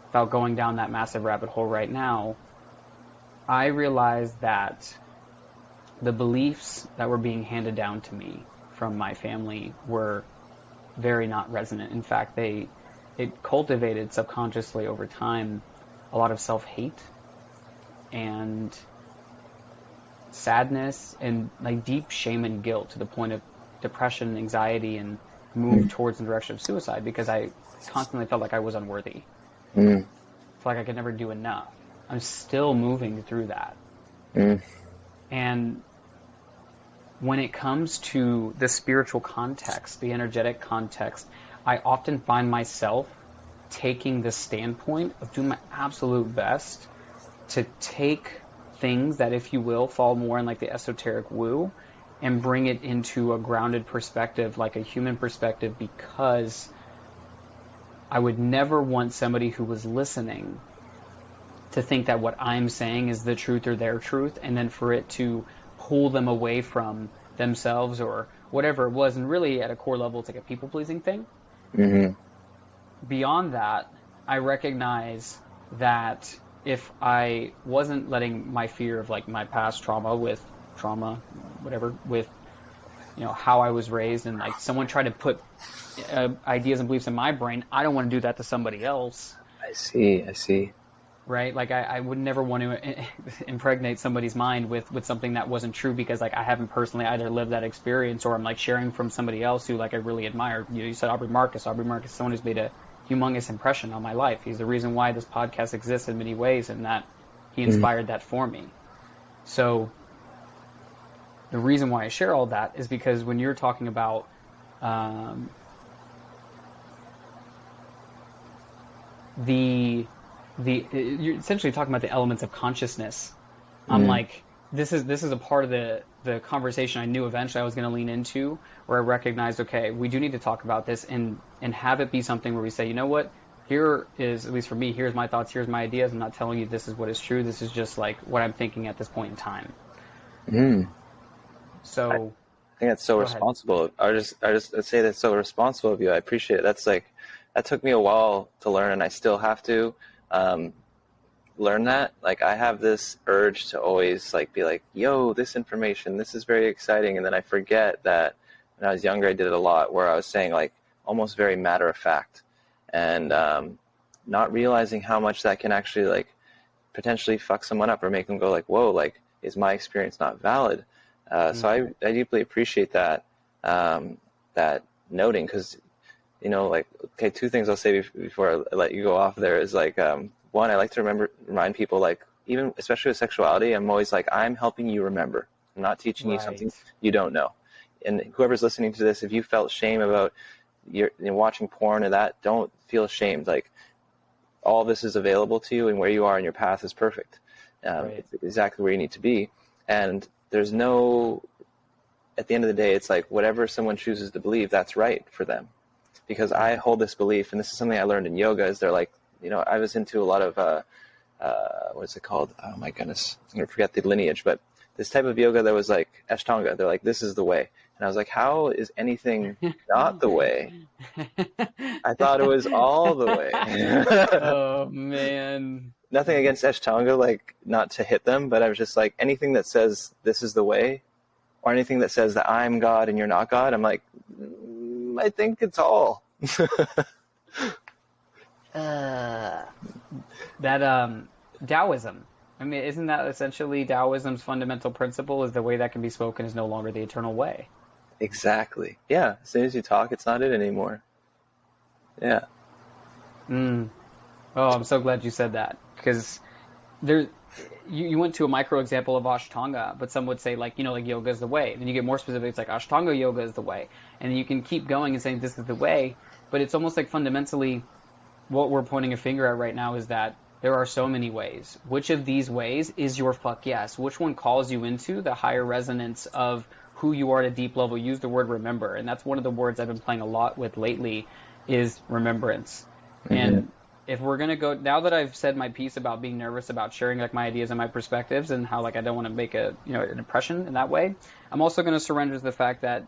without going down that massive rabbit hole right now, I realized that the beliefs that were being handed down to me from my family were very not resonant. In fact, it cultivated subconsciously over time a lot of self-hate and sadness and like deep shame and guilt to the point of depression, anxiety, and move towards the direction of suicide because I constantly felt like I was unworthy. Felt like I could never do enough. I'm still moving through that. And when it comes to the spiritual context, the energetic context, I often find myself taking the standpoint of doing my absolute best to take things that, if you will, fall more in like the esoteric woo and bring it into a grounded perspective, like a human perspective, because I would never want somebody who was listening to think that what I'm saying is the truth or their truth, and then for it to pull them away from themselves or whatever it was. And really, at a core level, it's like a people-pleasing thing. Beyond that, I recognize that if I wasn't letting my fear of like my past trauma, with how I was raised, and like someone tried to put ideas and beliefs in my brain, I don't want to do that to somebody else. I see. Right? Like I would never want to impregnate somebody's mind with something that wasn't true, because like I haven't personally either lived that experience, or I'm like sharing from somebody else who like I really admire. You said Aubrey Marcus. Aubrey Marcus is someone who's made a humongous impression on my life. He's the reason why this podcast exists in many ways, and that he inspired that for me. So the reason why I share all that is because when you're talking about you're essentially talking about the elements of consciousness. I'm like, this is a part of the conversation I knew eventually I was going to lean into, where I recognized, okay, we do need to talk about this and have it be something where we say, you know what, here is, at least for me, here's my thoughts, here's my ideas. I'm not telling you this is what is true. This is just like what I'm thinking at this point in time. So I think that's so responsible. I'd say that's so responsible of you. I appreciate it. That took me a while to learn, and I still have to learn that. Like, I have this urge to always like be like, yo, this information, this is very exciting, and then I forget that when I was younger I did it a lot, where I was saying like almost very matter of fact, and not realizing how much that can actually like potentially fuck someone up or make them go like, whoa, like, is my experience not valid? So I deeply appreciate that that noting, because like, okay, two things I'll say before I let you go off there is like, one, I like to remind people, like, even especially with sexuality, I'm always like, I'm helping you remember. I'm not teaching you something you don't know. And whoever's listening to this, if you felt shame about watching porn or that, don't feel ashamed. Like, all this is available to you, and where you are in your path is perfect. It's exactly where you need to be. And there's no, at the end of the day, it's like whatever someone chooses to believe, that's right for them. Because I hold this belief, and this is something I learned in yoga, is they're like, I was into a lot of, what's it called? Oh my goodness, I'm going to forget the lineage, but this type of yoga that was like Ashtanga, they're like, this is the way. And I was like, how is anything not the way? I thought it was all the way. Oh, man. nothing against Ashtanga, like not to hit them, but I was just like, anything that says this is the way, or anything that says that I'm God and you're not God, I'm like, I think it's all. That Taoism. I mean, isn't that essentially Taoism's fundamental principle? Is the way that can be spoken is no longer the eternal way. Exactly. Yeah. As soon as you talk, it's not it anymore. Yeah. Oh, I'm so glad you said that, because you went to a micro example of Ashtanga, but some would say like yoga is the way. Then you get more specific, it's like Ashtanga yoga is the way, and you can keep going and saying this is the way. But it's almost like fundamentally, what we're pointing a finger at right now is that there are so many ways. Which of these ways is your fuck yes? Which one calls you into the higher resonance of who you are at a deep level? Use the word remember, and that's one of the words I've been playing a lot with lately, is remembrance. Mm-hmm. And if we're gonna go, now that I've said my piece about being nervous about sharing like my ideas and my perspectives and how like I don't want to make an impression in that way, I'm also gonna surrender to the fact that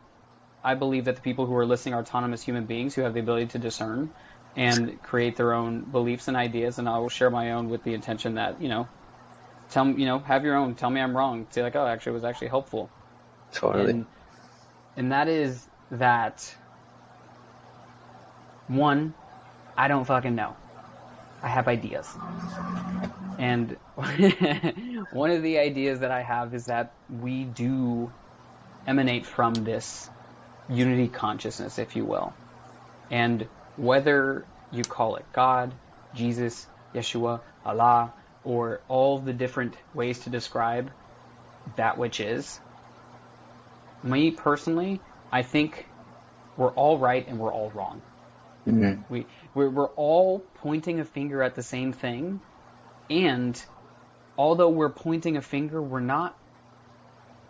I believe that the people who are listening are autonomous human beings who have the ability to discern and create their own beliefs and ideas, and I will share my own with the intention that have your own. Tell me I'm wrong. Say like, oh, actually, it was actually helpful. Totally. And that is that. One, I don't fucking know. I have ideas. And one of the ideas that I have is that we do emanate from this unity consciousness, if you will. And whether you call it God, Jesus, Yeshua, Allah, or all the different ways to describe that which is, me personally, I think we're all right and we're all wrong. Mm-hmm. We're all pointing a finger at the same thing, and although we're pointing a finger, we're not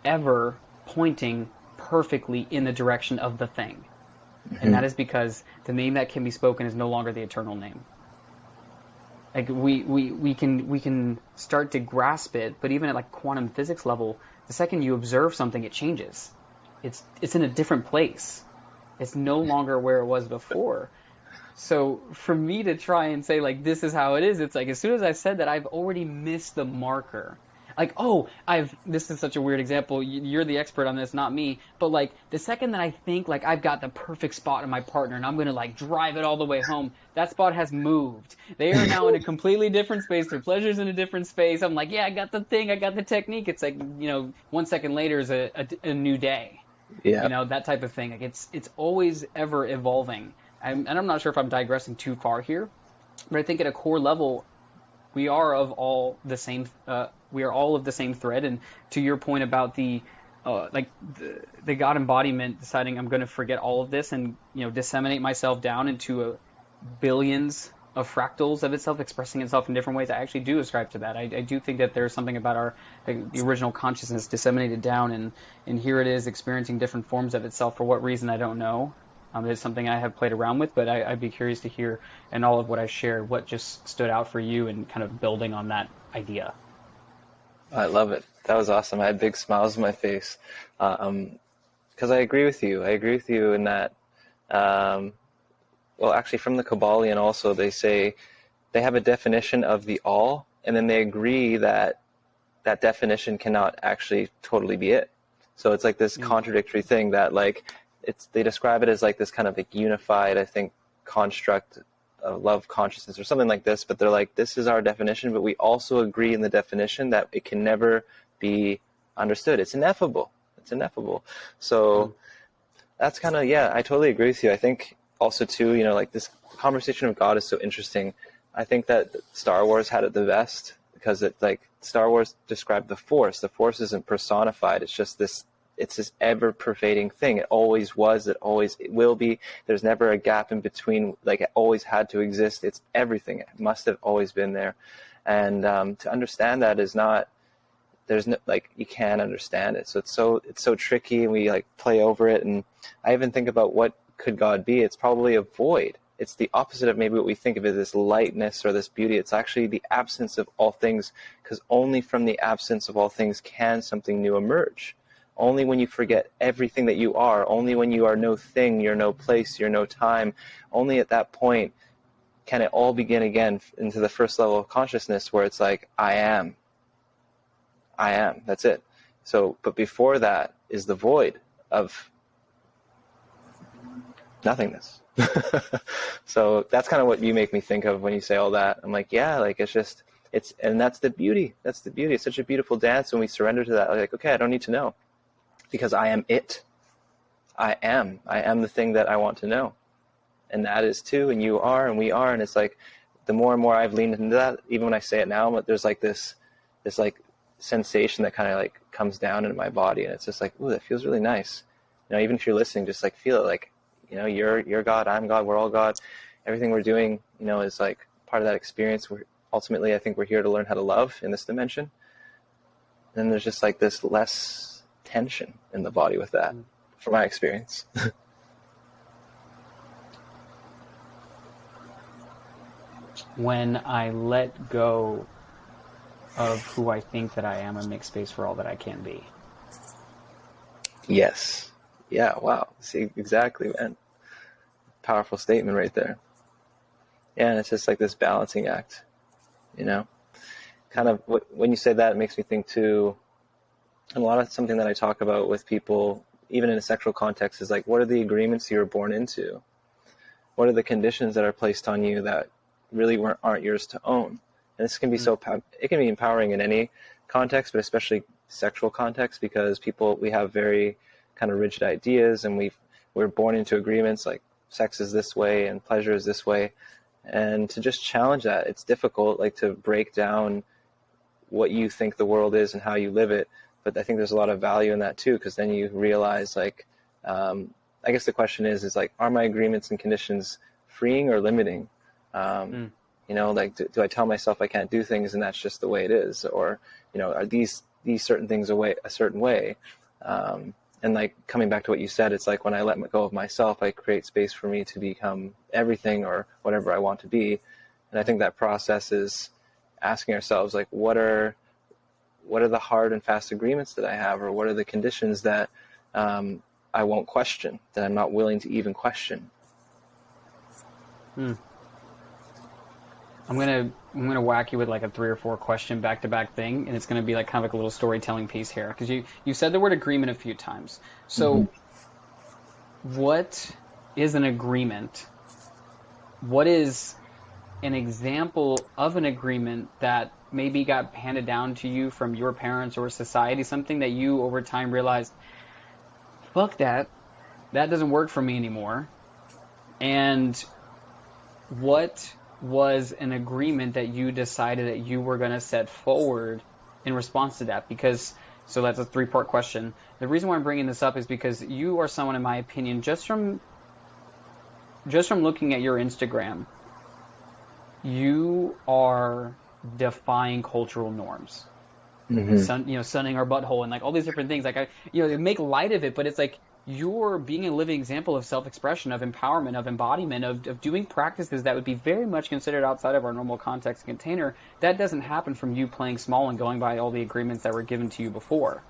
ever pointing perfectly in the direction of the thing. Mm-hmm. And that is because the name that can be spoken is no longer the eternal name. Like we can start to grasp it, but even at like quantum physics level, the second you observe something, it changes. It's in a different place. It's no longer where it was before. So for me to try and say like this is how it is, it's like as soon as I said that, I've already missed the marker. Like, oh, this is such a weird example. You're the expert on this, not me. But like the second that I think like I've got the perfect spot in my partner and I'm going to like drive it all the way home, that spot has moved. They are now in a completely different space. Their pleasure's in a different space. I'm like, yeah, I got the thing. I got the technique. It's like, 1 second later is a new day. Yeah. That type of thing. Like it's always ever evolving. And I'm not sure if I'm digressing too far here, but I think at a core level, we are all of the same thread. And to your point about the God embodiment deciding I'm going to forget all of this and disseminate myself down into billions of fractals of itself expressing itself in different ways, I actually do ascribe to that. I do think that there's something about the original consciousness disseminated down, and here it is experiencing different forms of itself. For what reason, I don't know. It's something I have played around with, but I'd be curious to hear in all of what I shared, what just stood out for you and kind of building on that idea. I love it. That was awesome. I had big smiles on my face because I agree with you. I agree with you in that, well, actually from the Kabbalion also, they say they have a definition of the all, and then they agree that that definition cannot actually totally be it. So it's like this contradictory thing that like, they describe it as like this kind of like unified, I think, construct of love consciousness or something like this, but they're like, this is our definition, but we also agree in the definition that it can never be understood. It's ineffable. So that's kind of, yeah, I totally agree with you. I think also too, like this conversation of God is so interesting. I think that Star Wars had it the best because it's like Star Wars described the Force. The Force isn't personified. It's just this ever-pervading thing. It always was. It always will be. There's never a gap in between. Like it always had to exist. It's everything. It must have always been there. And to understand that is not. There's no like you can't understand it. So it's so tricky, and we like play over it. And I even think about what could God be. It's probably a void. It's the opposite of maybe what we think of as this lightness or this beauty. It's actually the absence of all things, because only from the absence of all things can something new emerge. Only when you forget everything that you are, only when you are no thing, you're no place, you're no time, only at that point can it all begin again into the first level of consciousness where it's like, I am, that's it. So, but before that is the void of nothingness. So that's kind of what you make me think of when you say all that. I'm like, yeah, like and that's the beauty. That's the beauty. It's such a beautiful dance when we surrender to that. Like, okay, I don't need to know because I am it. I am the thing that I want to know. And that is too, and you are, and we are. And it's like, the more and more I've leaned into that, even when I say it now, there's like this like sensation that kind of like comes down into my body. And it's just like, ooh, that feels really nice. Even if you're listening, just like feel it, like, you're God, I'm God, we're all God. Everything we're doing, is like part of that experience. Ultimately, I think we're here to learn how to love in this dimension. And then there's just like this less tension in the body with that, from my experience. When I let go of who I think that I am and make space for all that I can be. Yes. Yeah, wow. See, exactly, man. Powerful statement right there. Yeah, and it's just like this balancing act, Kind of, when you say that, it makes me think too, a lot of something that I talk about with people, even in a sexual context, is like, what are the agreements you were born into? What are the conditions that are placed on you that really aren't yours to own? And this can be it can be empowering in any context, but especially sexual context, because we have very kind of rigid ideas, and we're born into agreements like sex is this way and pleasure is this way. And to just challenge that, it's difficult, like to break down what you think the world is and how you live it. But I think there's a lot of value in that too, because then you realize, like, I guess the question is like, are my agreements and conditions freeing or limiting? Like, do I tell myself I can't do things and that's just the way it is? Or, are these certain things a certain way? And like, coming back to what you said, it's like when I let go of myself, I create space for me to become everything or whatever I want to be. And I think that process is asking ourselves, like, what are the hard and fast agreements that I have, or what are the conditions that I won't question, that I'm not willing to even question? I'm gonna whack you with like a 3 or 4 question back-to-back thing, and it's gonna be like kind of like a little storytelling piece here, because you said the word agreement a few times. So, What is an agreement? What is an example of an agreement that maybe got handed down to you from your parents or society? Something that you over time realized, fuck that doesn't work for me anymore. And what was an agreement that you decided that you were going to set forward in response to that? Because, so that's a 3-part question. The reason why I'm bringing this up is because you are someone, in my opinion, just from looking at your Instagram, you are defying cultural norms. Sunning our butthole and like all these different things. Like, they make light of it, but it's like, you're being a living example of self-expression, of empowerment, of embodiment, of doing practices that would be very much considered outside of our normal context and container. That doesn't happen from you playing small and going by all the agreements that were given to you before.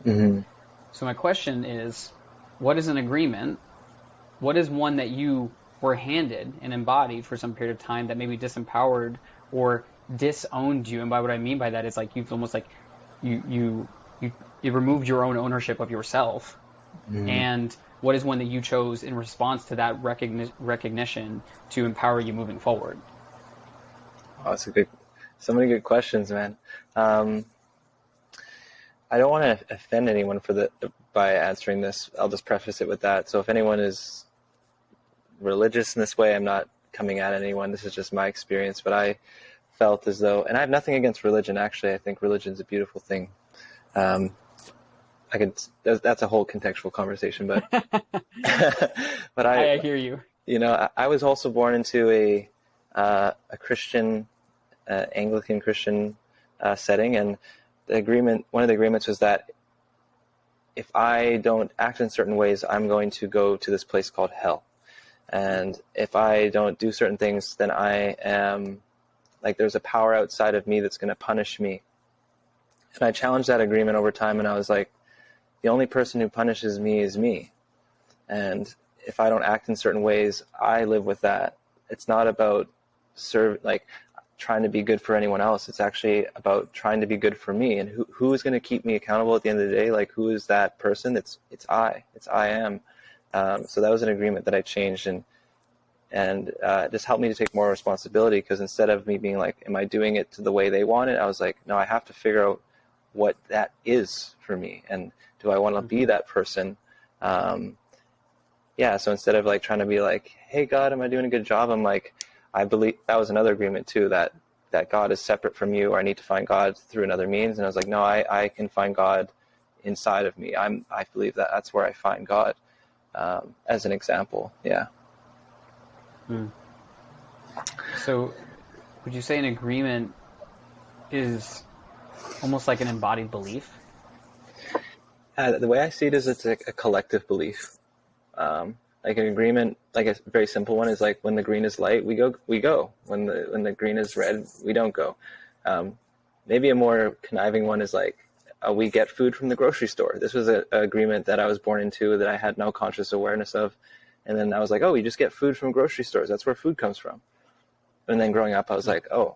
So my question is, what is an agreement? What is one that you were handed and embodied for some period of time that maybe disempowered or disowned you? And by what I mean by that is like, you've almost like, you removed your own ownership of yourself. And what is one that you chose in response to that recognition to empower you moving forward? Oh, that's so many good questions, man. I don't want to offend anyone by answering this. I'll just preface it with that. So if anyone is religious in this way, I'm not coming at anyone. This is just my experience. But I felt as though, and I have nothing against religion, actually. I think religion is a beautiful thing. That's a whole contextual conversation, but but I hear you. I was also born into a Christian, Anglican Christian setting, and one of the agreements was that if I don't act in certain ways, I'm going to go to this place called hell, and if I don't do certain things, then I am like, there's a power outside of me that's going to punish me. And I challenged that agreement over time, and I was like, the only person who punishes me is me. And if I don't act in certain ways, I live with that. It's not about trying to be good for anyone else. It's actually about trying to be good for me. And who is going to keep me accountable at the end of the day? Like, who is that person? It's I am. So that was an agreement that I changed, and it just helped me to take more responsibility, because instead of me being like, am I doing it to the way they want it? I was like, no, I have to figure out what that is for me. And do I want to be that person? So instead of like trying to be like, hey, God, am I doing a good job? I'm like, I believe that was another agreement too, that God is separate from you, or I need to find God through another means. And I was like, no, I can find God inside of me. I believe that that's where I find God, as an example. Yeah. So would you say an agreement is almost like an embodied belief? The way I see it is it's like a collective belief. Like an agreement, like a very simple one, is like, when the green is light, we go. When the green is red, we don't go. Maybe a more conniving one is like, we get food from the grocery store. This was an agreement that I was born into, that I had no conscious awareness of. And then I was like, oh, you just get food from grocery stores. That's where food comes from. And then growing up, I was like, oh,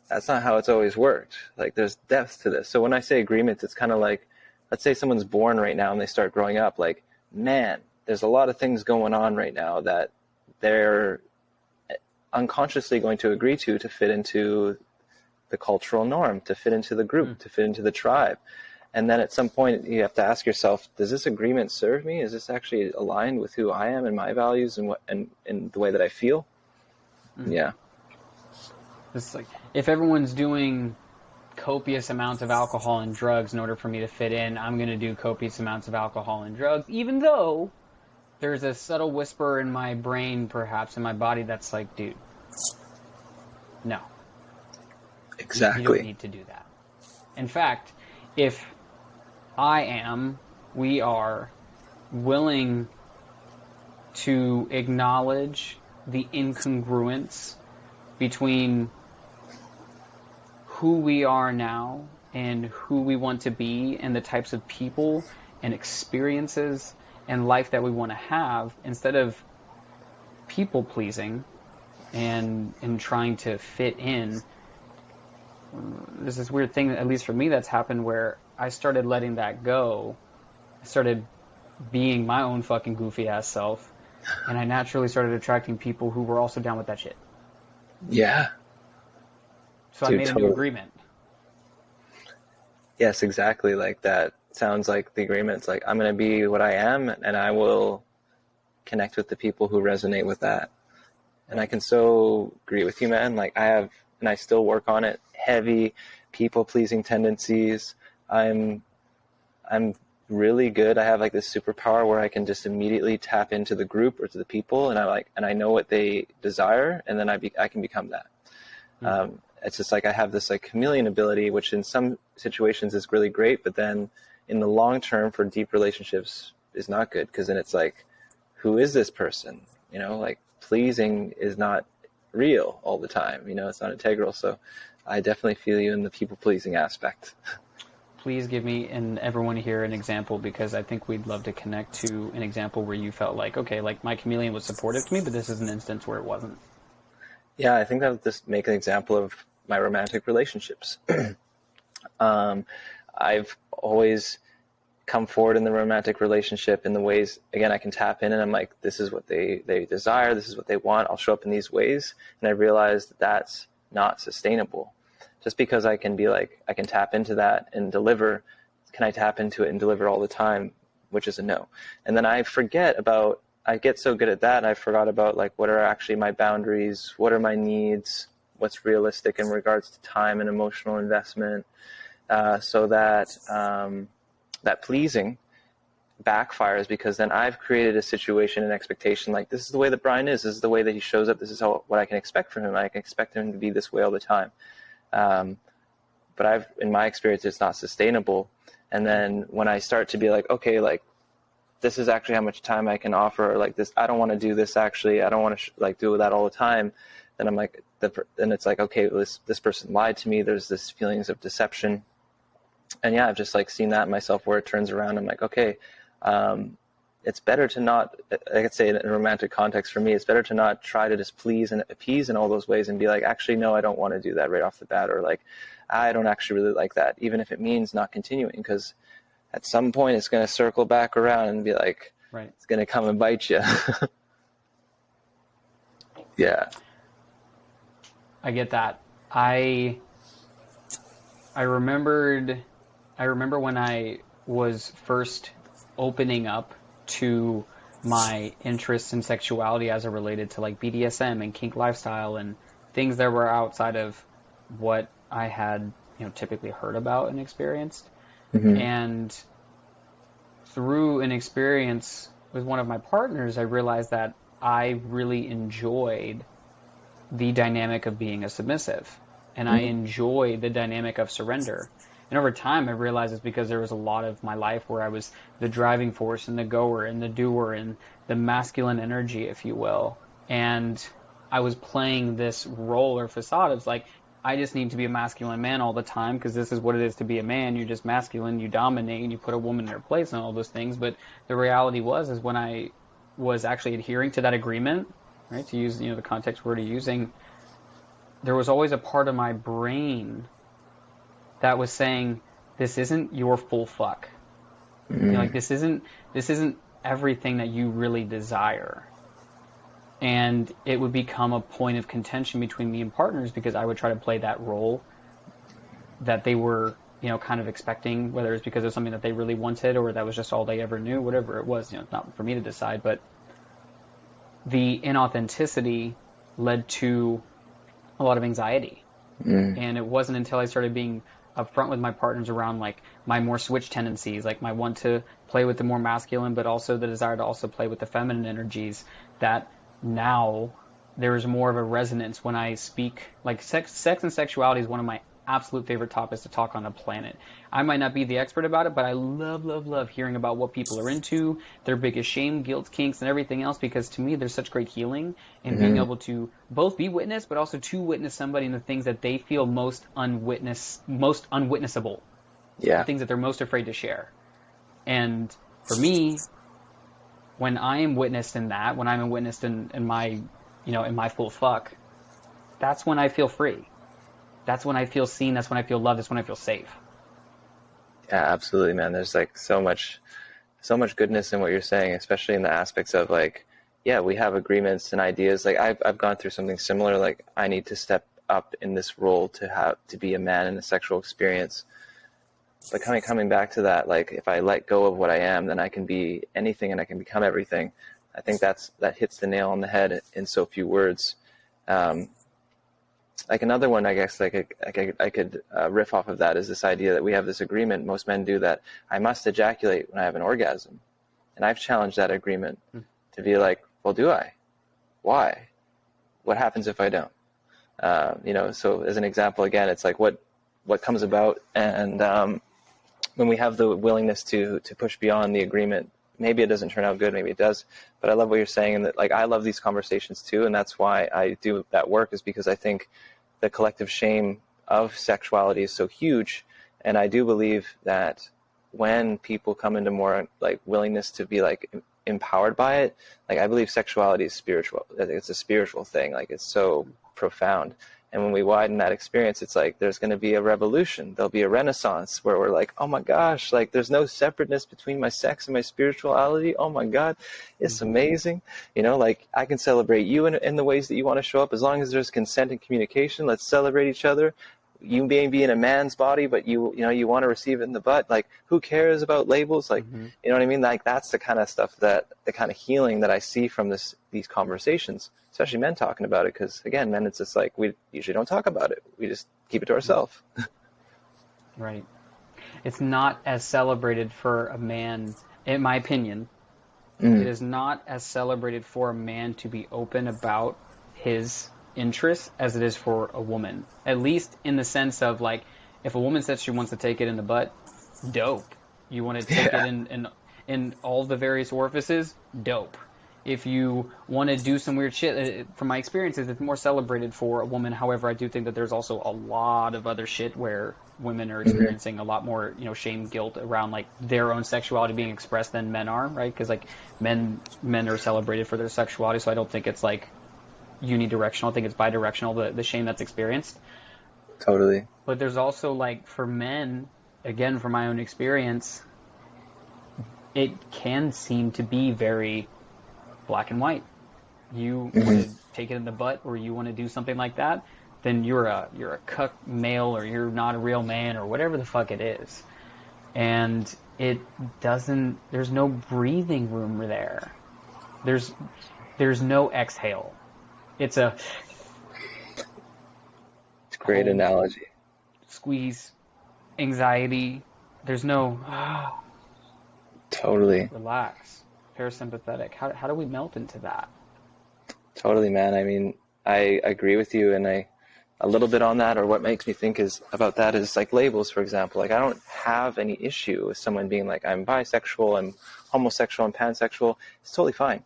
that's not how it's always worked. Like, there's depth to this. So when I say agreements, it's kind of like, let's say someone's born right now and they start growing up, like, man, there's a lot of things going on right now that they're unconsciously going to agree to fit into the cultural norm, to fit into the group, to fit into the tribe. And then at some point you have to ask yourself, does this agreement serve me? Is this actually aligned with who I am and my values and the way that I feel? Yeah. It's like, if everyone's doing copious amounts of alcohol and drugs in order for me to fit in, I'm going to do copious amounts of alcohol and drugs, even though there's a subtle whisper in my brain, perhaps in my body, that's like, dude, no. Exactly. You don't need to do that. In fact, if we are willing to acknowledge the incongruence between who we are now and who we want to be, and the types of people and experiences and life that we want to have, instead of people pleasing and trying to fit in, there's this weird thing, at least for me, that's happened, where I started letting that go. I started being my own fucking goofy ass self, and I naturally started attracting people who were also down with that shit. Yeah. So dude, I made a new agreement. Yes, exactly. Like, that sounds like the agreement's like, I'm going to be what I am, and I will connect with the people who resonate with that. And I can so agree with you, man. Like, I have, and I still work on it, heavy people-pleasing tendencies. I'm really good. I have like this superpower where I can just immediately tap into the group or to the people, and I know what they desire, and then I can become that. Mm-hmm. It's just like I have this like chameleon ability, which in some situations is really great, but then in the long term for deep relationships is not good, because then it's like, who is this person? You know, like, pleasing is not real all the time. You know, it's not integral. So I definitely feel you in the people pleasing aspect. Please give me and everyone here an example, because I think we'd love to connect to an example where you felt like, okay, like my chameleon was supportive to me, but this is an instance where it wasn't. Yeah, I think I'll just make an example of my romantic relationships. I've always come forward in the romantic relationship in the ways, again, I can tap in and I'm like, this is what they desire, this is what they want, I'll show up in these ways. And I realized that that's not sustainable. Just because I can be like, I can tap into that and deliver, can I tap into it and deliver all the time, which is a no. And then I get so good at that, and I forgot about like, what are actually my boundaries, what are my needs, what's realistic in regards to time and emotional investment, so that that pleasing backfires, because then I've created a situation and expectation like, this is the way that Brian is, this is the way that he shows up, this is what I can expect from him. I can expect him to be this way all the time. But in my experience, it's not sustainable. And then when I start to be like, okay, like, this is actually how much time I can offer, or like this, I don't want to do this actually, I don't want to like do that all the time. Then I'm like, then it's like, okay, this person lied to me. There's this feelings of deception. And yeah, I've just like seen that in myself where it turns around. I'm like, okay, it's better to not, I could say in a romantic context for me, it's better to not try to just please and appease in all those ways and be like, actually, no, I don't want to do that right off the bat, or like, I don't actually really like that, even if it means not continuing, because at some point it's going to circle back around and be like, right. It's going to come and bite you. Yeah. I get that. I remember when I was first opening up to my interests in sexuality as it related to like BDSM and kink lifestyle and things that were outside of what I had, typically heard about and experienced. Mm-hmm. And through an experience with one of my partners, I realized that I really enjoyed the dynamic of being a submissive, and I enjoyed the dynamic of surrender. And over time, I realized it's because there was a lot of my life where I was the driving force and the goer and the doer and the masculine energy, if you will. And I was playing this role or facade of like, I just need to be a masculine man all the time because this is what it is to be a man. You're just masculine, you dominate, and you put a woman in her place and all those things. But the reality is when I was actually adhering to that agreement, right, to use the context we're using, there was always a part of my brain that was saying, this isn't your full fuck. Like this isn't everything that you really desire. And it would become a point of contention between me and partners because I would try to play that role that they were, kind of expecting, whether it's because of something that they really wanted or that was just all they ever knew, whatever it was, not for me to decide. But the inauthenticity led to a lot of anxiety. And it wasn't until I started being upfront with my partners around like my more switch tendencies, like my want to play with the more masculine, but also the desire to also play with the feminine energies, that now there's more of a resonance when I speak. Like sex and sexuality is one of my absolute favorite topics to talk on the planet. I might not be the expert about it, but I love hearing about what people are into, their biggest shame, guilt, kinks, and everything else, because to me there's such great healing in being able to both be witness, but also to witness somebody in the things that they feel most unwitnessable. Yeah. The things that they're most afraid to share. And for me, when I am witnessed in that, when I'm witnessed in my, in my full fuck, that's when I feel free. That's when I feel seen. That's when I feel loved. That's when I feel safe. Yeah, absolutely, man. There's like so much goodness in what you're saying, especially in the aspects of like, yeah, we have agreements and ideas. Like I've gone through something similar. Like I need to step up in this role to be a man in a sexual experience. But coming back to that, like if I let go of what I am, then I can be anything and I can become everything. I think that hits the nail on the head in so few words. Like another one, I guess, I could riff off of that is this idea that we have this agreement. Most men do that. I must ejaculate when I have an orgasm, and I've challenged that agreement to be like, well, do I? Why? What happens if I don't? So as an example, again, it's like what comes about, and when we have the willingness to push beyond the agreement, maybe it doesn't turn out good, maybe it does. But I love what you're saying, and that like I love these conversations too, and that's why I do that work, is because I think the collective shame of sexuality is so huge, and I do believe that when people come into more like willingness to be like empowered by it, like I believe sexuality is spiritual. It's a spiritual thing. Like it's so profound. And when we widen that experience, it's like there's going to be a revolution. There'll be a renaissance where we're like, oh my gosh, like there's no separateness between my sex and my spirituality. Oh my God, it's amazing. Like I can celebrate you in the ways that you want to show up, as long as there's consent and communication. Let's celebrate each other. You may be in a man's body, but you want to receive it in the butt. Like who cares about labels? Like, you know what I mean? Like that's the kind of stuff the kind of healing that I see from these conversations, especially men talking about it. Because again, men, it's just like we usually don't talk about it. We just keep it to ourselves. Right. It's not as celebrated for a man, in my opinion. It is not as celebrated for a man to be open about his interests as it is for a woman. At least in the sense of like, if a woman says she wants to take it in the butt, dope. You want to take it in all the various orifices, dope. If you want to do some weird shit, from my experiences, it's more celebrated for a woman. However, I do think that there's also a lot of other shit where women are experiencing a lot more, shame, guilt around like their own sexuality being expressed than men are, right? Because like men are celebrated for their sexuality, so I don't think it's like unidirectional. I think it's bidirectional, the shame that's experienced. Totally. But there's also like for men, again, from my own experience, it can seem to be very black and white. You want to take it in the butt, or you want to do something like that, then you're a cuck male, or you're not a real man, or whatever the fuck it is. And there's no breathing room there. There's no exhale. It's a great analogy. Squeeze, anxiety. There's no totally relax, parasympathetic. How do we melt into that? Totally, man. I mean, I agree with you, and a little bit on that, or what makes me think about that is like labels, for example. Like I don't have any issue with someone being like, I'm bisexual, I'm homosexual, I'm pansexual. It's totally fine.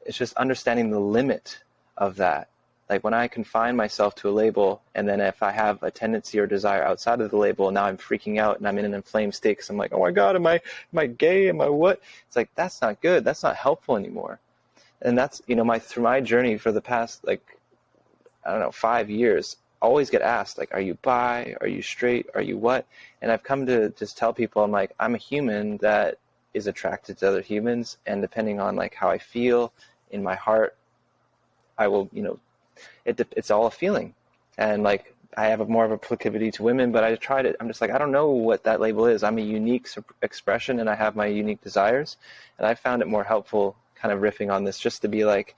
It's just understanding the limit of that. Like when I confine myself to a label, and then if I have a tendency or desire outside of the label, now I'm freaking out and I'm in an inflamed state because I'm like, oh my God, am I gay? Am I what? It's like, that's not good. That's not helpful anymore. And that's, through my journey for the past, 5 years, I always get asked, like, are you bi? Are you straight? Are you what? And I've come to just tell people, I'm like, I'm a human that is attracted to other humans. And depending on like how I feel in my heart, I will, it's all a feeling. And like, I have more of a proclivity to women, but I'm just like, I don't know what that label is. I'm a unique expression and I have my unique desires. And I found it more helpful kind of riffing on this just to be like,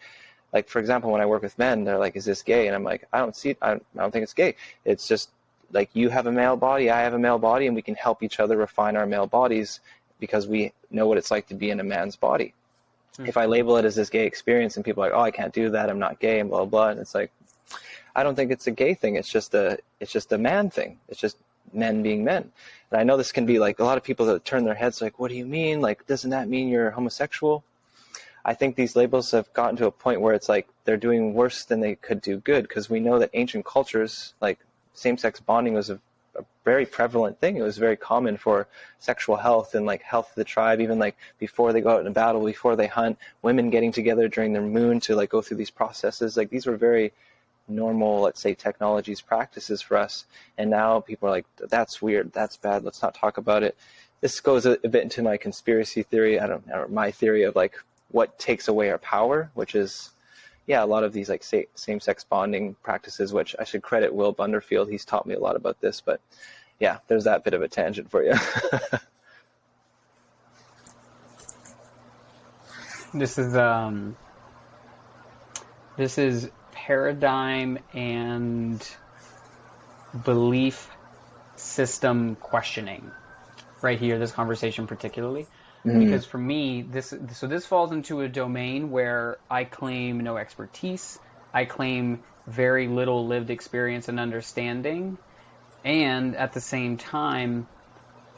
for example, when I work with men, they're like, is this gay? And I'm like, I don't see it. I don't think it's gay. It's just like, you have a male body, I have a male body, and we can help each other refine our male bodies because we know what it's like to be in a man's body. Mm-hmm. If I label it as this gay experience and people are like, oh, I can't do that, I'm not gay, and blah, blah, blah. And it's like, I don't think it's a gay thing. It's just a man thing. It's just men being men. And I know this can be like a lot of people that turn their heads like, what do you mean? Like, doesn't that mean you're homosexual? I think these labels have gotten to a point where it's like they're doing worse than they could do good, because we know that ancient cultures, like same-sex bonding was a very prevalent thing. It was very common for sexual health and like health of the tribe, even like before they go out in a battle, before they hunt, women getting together during their moon to like go through these processes. Like these were very normal, let's say, technologies, practices for us. And now people are like, that's weird, that's bad, let's not talk about it. This goes a bit into my conspiracy theory, my theory of like what takes away our power, which is, a lot of these like same-sex bonding practices, which I should credit Will Bunderfield. He's taught me a lot about this, but yeah, there's that bit of a tangent for you. This is paradigm and belief system questioning right here, this conversation particularly. Because for me, this falls into a domain where I claim no expertise, I claim very little lived experience and understanding, and at the same time,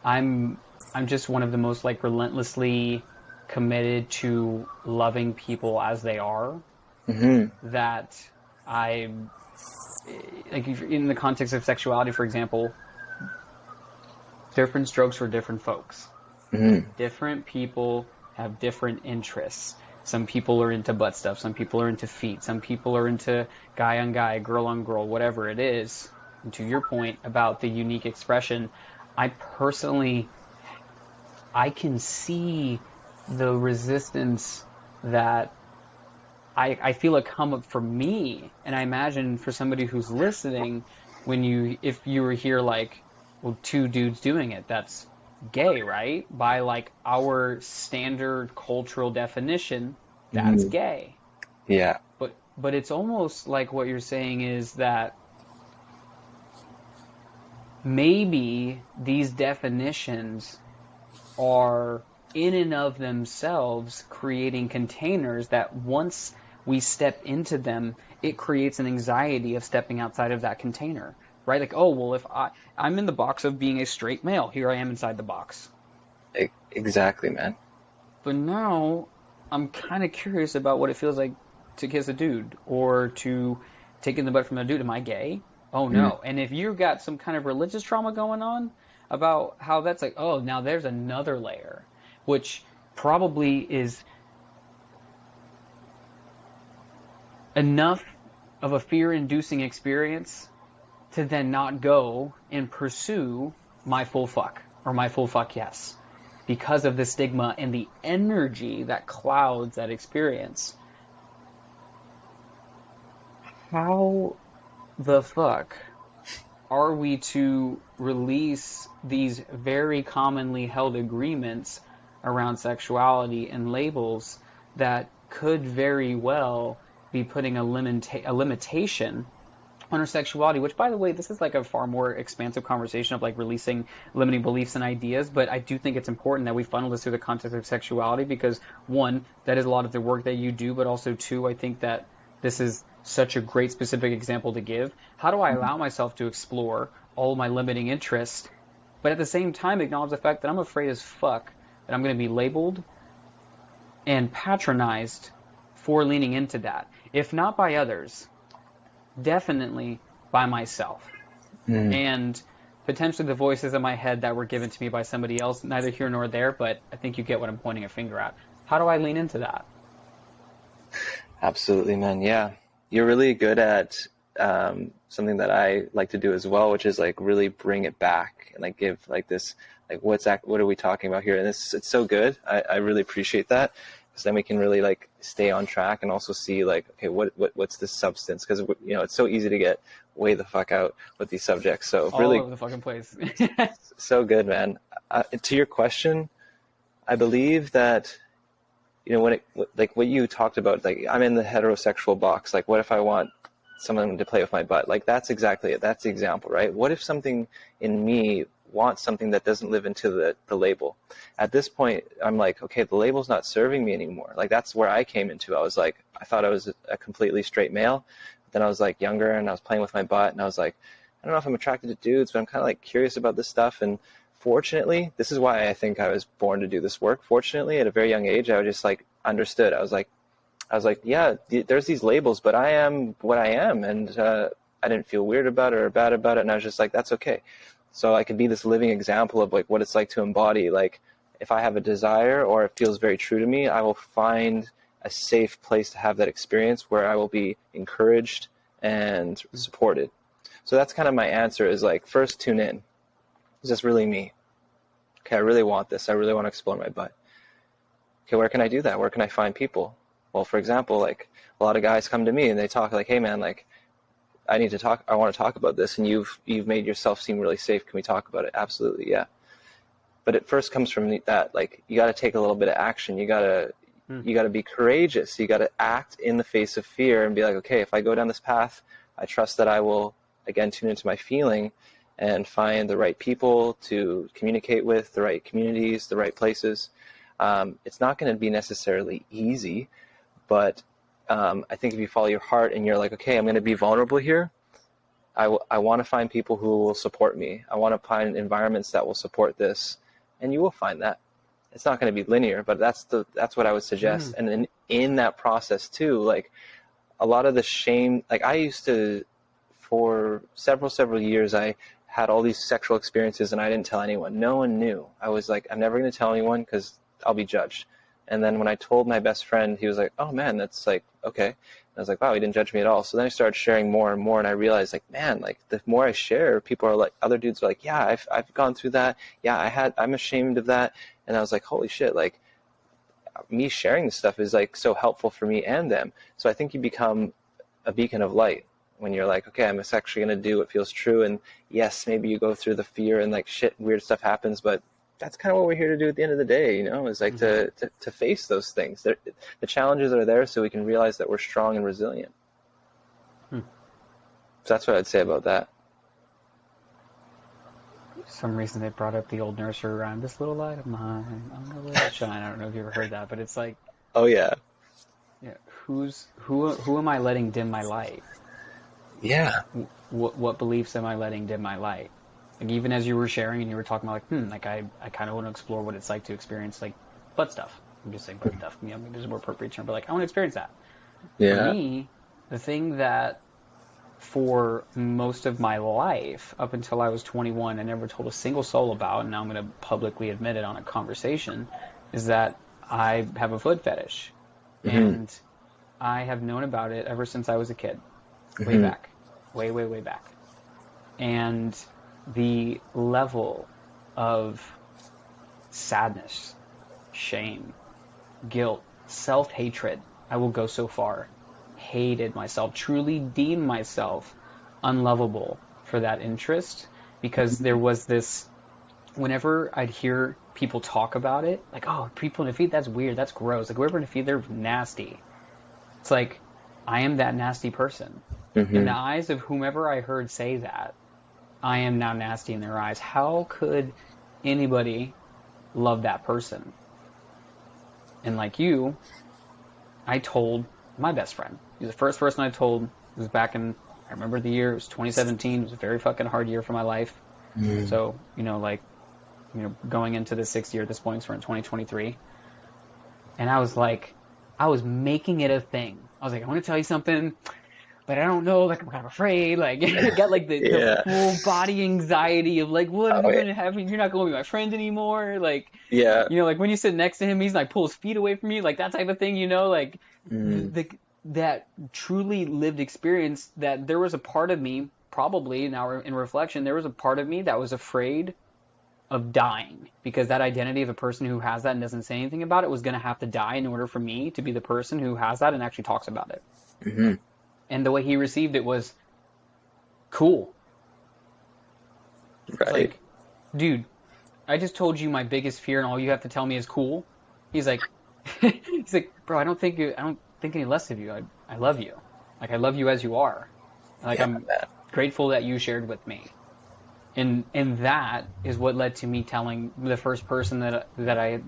I'm just one of the most like relentlessly committed to loving people as they are. That I like in the context of sexuality, for example, different strokes for different folks. Different people have different interests. Some people are into butt stuff. Some people are into feet. Some people are into guy on guy, girl on girl, whatever it is. And to your point about the unique expression, I can see the resistance that I feel it come up for me. And I imagine for somebody who's listening, if you were here like, well, two dudes doing it, that's gay, right? By like our standard cultural definition, that's gay. Yeah. But it's almost like what you're saying is that maybe these definitions are in and of themselves creating containers that once we step into them, it creates an anxiety of stepping outside of that container. Right? Like, oh, well, if I'm in the box of being a straight male, here I am inside the box. Exactly, man. But now I'm kind of curious about what it feels like to kiss a dude or to take in the butt from a dude. Am I gay? Oh Mm. no. And if you've got some kind of religious trauma going on about how that's like, oh, now there's another layer, which probably is enough of a fear-inducing experience to then not go and pursue my full fuck or my full fuck yes because of the stigma and the energy that clouds that experience. How the fuck are we to release these very commonly held agreements around sexuality and labels that could very well be putting a limitation on our sexuality, which, by the way, this is like a far more expansive conversation of like releasing limiting beliefs and ideas, but I do think it's important that we funnel this through the context of sexuality because, one, that is a lot of the work that you do, but also, two, I think that this is such a great specific example to give. How do I allow myself to explore all of my limiting interests, but at the same time acknowledge the fact that I'm afraid as fuck that I'm going to be labeled and patronized for leaning into that? If not by others, definitely by myself. And potentially the voices in my head that were given to me by somebody else, neither here nor there, but I think you get what I'm pointing a finger at. How do I lean into that? Absolutely, man. Yeah. You're really good at something that I like to do as well, which is like really bring it back and like give like this, like what are we talking about here? And it's so good. I really appreciate that. Because then we can really like stay on track and also see like, okay, what's the substance? Because it's so easy to get way the fuck out with these subjects. So really, all over the fucking place. so good, man. To your question, I believe that when like what you talked about, like I'm in the heterosexual box. Like, what if I want someone to play with my butt? Like that's exactly it. That's the example, right? What if something in me wants something that doesn't live into the label? At this point, I'm like, okay, the label's not serving me anymore. Like that's where I came into. I was like, I thought I was a completely straight male. But then I was like younger and I was playing with my butt and I was like, I don't know if I'm attracted to dudes, but I'm kind of like curious about this stuff. And fortunately, this is why I think I was born to do this work. Fortunately, at a very young age, I was just like understood. I was like, yeah, there's these labels, but I am what I am. And I didn't feel weird about it or bad about it. And I was just like, that's okay. So I could be this living example of like what it's like to embody. Like if I have a desire or it feels very true to me, I will find a safe place to have that experience where I will be encouraged and supported. So that's kind of my answer is like, first tune in. Is this really me? Okay, I really want this. I really want to explore my butt. Okay, where can I do that? Where can I find people? Well, for example, like a lot of guys come to me and they talk like, hey man, like I want to talk about this, and you've made yourself seem really safe. Can we talk about it? Absolutely, yeah. But it first comes from that, like you got to take a little bit of action. You got to be courageous. You got to act in the face of fear and be like, okay, if I go down this path, I trust that I will again tune into my feeling and find the right people to communicate with, the right communities, the right places. It's not going to be necessarily easy, but I think if you follow your heart and you're like, okay, I'm going to be vulnerable here, I want to find people who will support me. I want to find environments that will support this, and you will find that. It's not going to be linear, but that's what I would suggest. And then in that process too, like a lot of the shame, like I used to, for several years, I had all these sexual experiences and I didn't tell anyone. No one knew. I was like, I'm never going to tell anyone because I'll be judged. And then when I told my best friend, he was like, oh man, that's like, okay. And I was like, wow, he didn't judge me at all. So then I started sharing more and more, and I realized like, man, like the more I share, people are like, other dudes are like, yeah, I've gone through that. Yeah, I'm ashamed of that. And I was like, holy shit, like me sharing this stuff is like so helpful for me and them. So I think you become a beacon of light when you're like, okay, I'm actually going to do what feels true. And yes, maybe you go through the fear and like shit, weird stuff happens, but that's kind of what we're here to do at the end of the day, is like to face those things. The challenges are there so we can realize that we're strong and resilient. So that's what I'd say about that. For some reason they brought up the old nursery rhyme, this little light of mine, I'm gonna let it shine. I don't know if you ever heard that, but it's like, oh yeah, who am I letting dim my light? Yeah. What beliefs am I letting dim my light? Like even as you were sharing and you were talking about like I kind of want to explore what it's like to experience like butt stuff. I'm just saying birth stuff, maybe there's a more appropriate term, but like, I want to experience that. Yeah. For me, the thing that for most of my life, up until I was 21, I never told a single soul about, and now I'm going to publicly admit it on a conversation, is that I have a foot fetish. Mm-hmm. And I have known about it ever since I was a kid. Mm-hmm. Way back. Way back. And the level of sadness, shame, guilt, self-hatred, I will go so far, hated myself, truly deemed myself unlovable for that interest, because there was this, whenever I'd hear people talk about it, like, oh, people in the feet, that's weird, that's gross, like, whoever in the feet, they're nasty. It's like, I am that nasty person. Mm-hmm. In the eyes of whomever I heard say that, I am now nasty in their eyes. How could anybody love that person? And like you, I told my best friend. He was the first person I told. It was back in, I remember the year, it was 2017. It was a very fucking hard year for my life. Mm. So, going into the 6th year at this point, so we're in 2023. And I was like, I was making it a thing. I was like, I want to tell you something, but I don't know, like, I'm kind of afraid, like, I got, like, the full body anxiety of, like, what are you going to have, you're not going to be my friend anymore, like, like, when you sit next to him, he's, like, pull his feet away from you, like, that type of thing, like, that truly lived experience, that there was a part of me, probably, now in reflection, there was a part of me that was afraid of dying, because that identity of a person who has that and doesn't say anything about it was going to have to die in order for me to be the person who has that and actually talks about it. Mm-hmm. And the way he received it was cool. Right. It's like, dude, I just told you my biggest fear, and all you have to tell me is cool. He's like, bro, I don't think any less of you. I love you. Like, I love you as you are. Like, I'm grateful that you shared with me. And that is what led to me telling the first person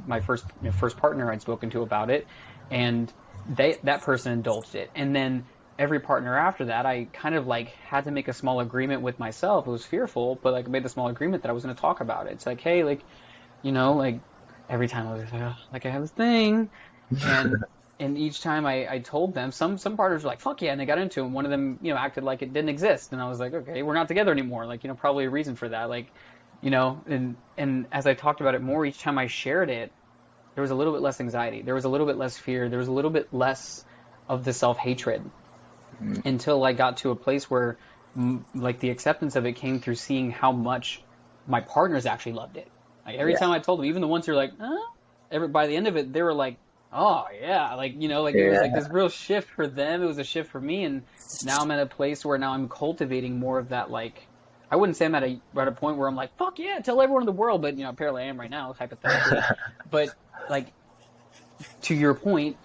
my first partner I'd spoken to about it, and that person indulged it. And then every partner after that, I kind of like had to make a small agreement with myself. It was fearful, but like I made the small agreement that I was going to talk about it. It's like, hey, like, like every time I was like, oh, like I have this thing, and each time I told them, some partners were like, fuck yeah, and they got into it. And one of them, acted like it didn't exist. And I was like, okay, we're not together anymore. Like, probably a reason for that. Like, and as I talked about it more, each time I shared it, there was a little bit less anxiety. There was a little bit less fear. There was a little bit less of the self-hatred, until I got to a place where, like, the acceptance of it came through seeing how much my partners actually loved it. Like, every time I told them, even the ones who were like, by the end of it, they were like, oh yeah, like, it was like this real shift for them. It was a shift for me, and now I'm at a place where now I'm cultivating more of that. Like, I wouldn't say I'm at a point where I'm like, fuck yeah, tell everyone in the world, but apparently I am right now, hypothetically. But like, to your point,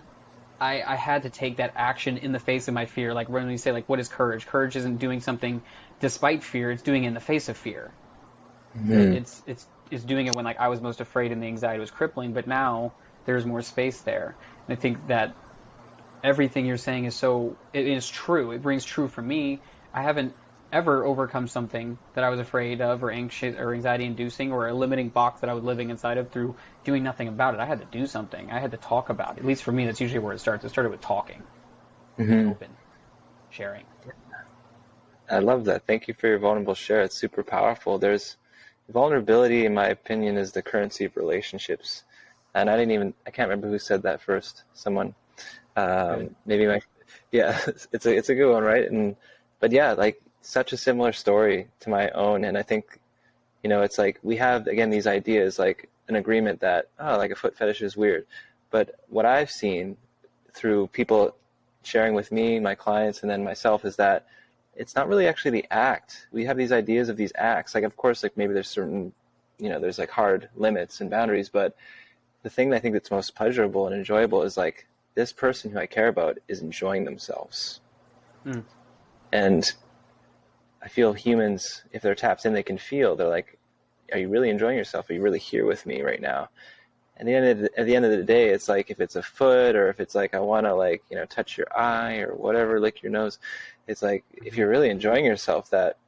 I had to take that action in the face of my fear. Like, when we say, like, what is courage? Courage isn't doing something despite fear; it's doing it in the face of fear. Mm-hmm. It's doing it when, like, I was most afraid and the anxiety was crippling, but now there's more space there. And I think that everything you're saying it is true. It rings true for me. I haven't ever overcome something that I was afraid of, or anxious or anxiety inducing, or a limiting box that I was living inside of, through doing nothing about it. I had to do something. I had to talk about it. At least for me, that's usually where it starts. It started with talking. Mm-hmm. Open. Sharing. I love that. Thank you for your vulnerable share. It's super powerful. There's vulnerability, in my opinion, is the currency of relationships. And I can't remember who said that first. Someone, maybe it's a good one, right? But yeah, like, such a similar story to my own. And I think, it's like, we have, again, these ideas, like an agreement that, like, a foot fetish is weird. But what I've seen through people sharing with me, my clients, and then myself, is that it's not really actually the act. We have these ideas of these acts. Like, of course, like, maybe there's certain, there's like hard limits and boundaries, but the thing that I think that's most pleasurable and enjoyable is, like, this person who I care about is enjoying themselves. Mm. And I feel humans, if they're tapped in, they can feel. They're like, are you really enjoying yourself? Are you really here with me right now? And at the end of the day, it's like, if it's a foot, or if it's like, I want to, like, touch your eye or whatever, lick your nose. It's like, if you're really enjoying yourself, that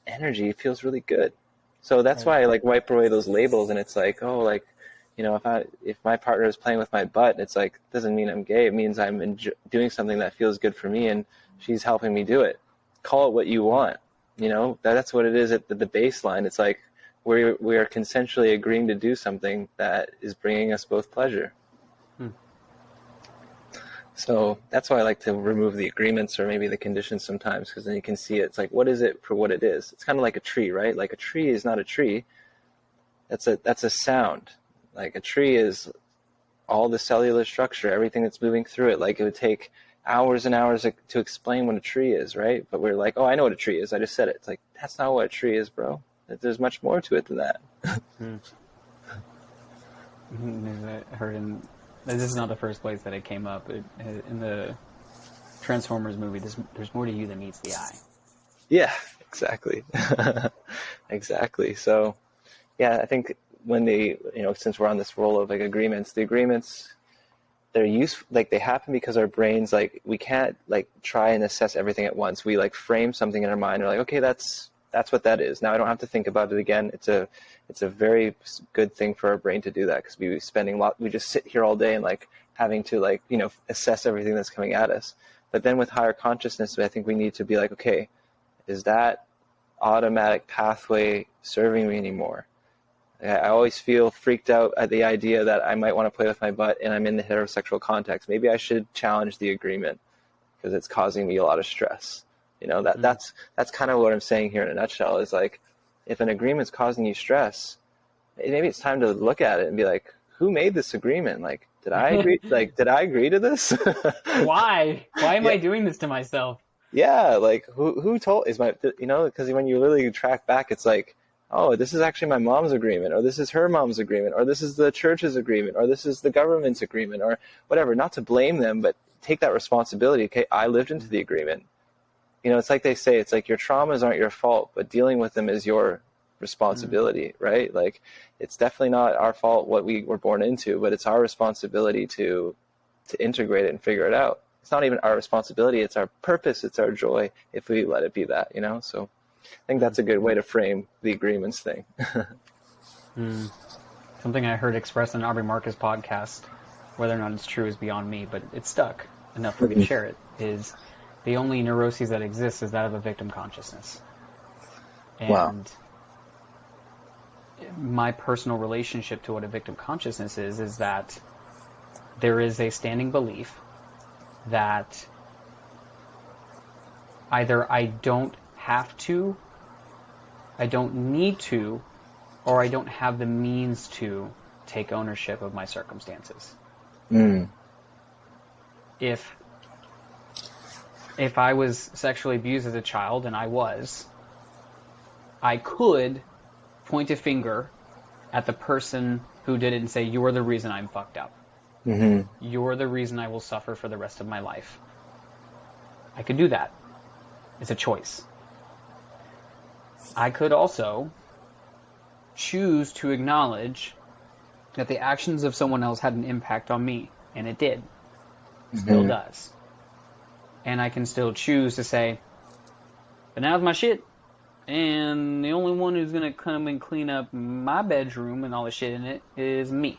energy feels really good. So that's why I, like, wipe away those labels, and it's like, oh, like, You know, if my partner is playing with my butt, it's like, doesn't mean I'm gay. It means I'm doing something that feels good for me, and she's helping me do it. Call it what you want. You know, that's what it is at the baseline. It's like we are consensually agreeing to do something that is bringing us both pleasure. So that's why I like to remove the agreements or maybe the conditions sometimes, because then you can see it. It's like, what is it for what it is? It's kind of like a tree, right? Like a tree is not a tree. That's a sound. Like a tree is all the cellular structure, everything that's moving through it. Like it would take hours and hours to explain what a tree is, right? But we're like, oh, I know what a tree is. I just said it. It's like, that's not what a tree is, bro. There's much more to it than that. I heard this is not the first place that it came up. In the Transformers movie, there's more to you than meets the eye. Yeah, exactly. Exactly. So, yeah, I think when since we're on this roll of like agreements, the agreements, they're useful, like they happen because our brains, like we can't like try and assess everything at once. We like frame something in our mind. We're like, okay, that's what that is. Now I don't have to think about it again. It's a very good thing for our brain to do that, because we just sit here all day and like having to like, assess everything that's coming at us. But then with higher consciousness, I think we need to be like, okay, is that automatic pathway serving me anymore? I always feel freaked out at the idea that I might want to play with my butt and I'm in the heterosexual context. Maybe I should challenge the agreement because it's causing me a lot of stress. That's kind of what I'm saying here in a nutshell, is like, if an agreement's causing you stress, maybe it's time to look at it and be like, who made this agreement? Like, did I agree? Like, did I agree to this? Why am I doing this to myself? Yeah. Like who told because when you really track back, it's like, oh, this is actually my mom's agreement, or this is her mom's agreement, or this is the church's agreement, or this is the government's agreement, or whatever. Not to blame them, but take that responsibility. Okay, I lived into the agreement. It's like they say, it's like your traumas aren't your fault, but dealing with them is your responsibility, right? Like, it's definitely not our fault what we were born into, but it's our responsibility to integrate it and figure it out. It's not even our responsibility, it's our purpose, it's our joy, if we let it be that, So I think that's a good way to frame the agreements thing. Something I heard expressed in Aubrey Marcus' podcast, whether or not it's true is beyond me, but it stuck enough for me to share it, is the only neuroses that exist is that of a victim consciousness. And wow. My personal relationship to what a victim consciousness is that there is a standing belief that either I don't have to, I don't need to, or I don't have the means to take ownership of my circumstances. If I was sexually abused as a child, and I could point a finger at the person who did it and say, you're the reason I'm fucked up. You're the reason I will suffer for the rest of my life. I could do that. It's a choice. I could also choose to acknowledge that the actions of someone else had an impact on me, and it did. Still does. And I can still choose to say, but now's my shit, and the only one who's going to come and clean up my bedroom and all the shit in it is me.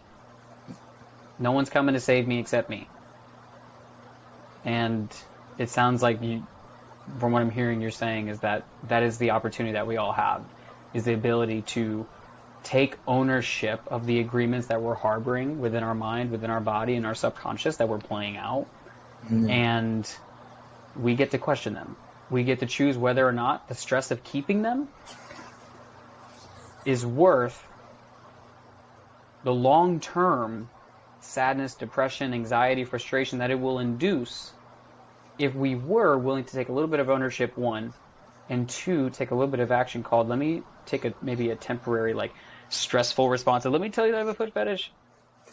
No one's coming to save me except me. And it sounds like from what I'm hearing you're saying, is that is the opportunity that we all have, is the ability to take ownership of the agreements that we're harboring within our mind, within our body, and our subconscious that we're playing out. And we get to question them. We get to choose whether or not the stress of keeping them is worth the long-term sadness, depression, anxiety, frustration that it will induce if we were willing to take a little bit of ownership, one, and two, take a little bit of action called, let me take maybe a temporary, like, stressful response. So let me tell you that I have a foot fetish.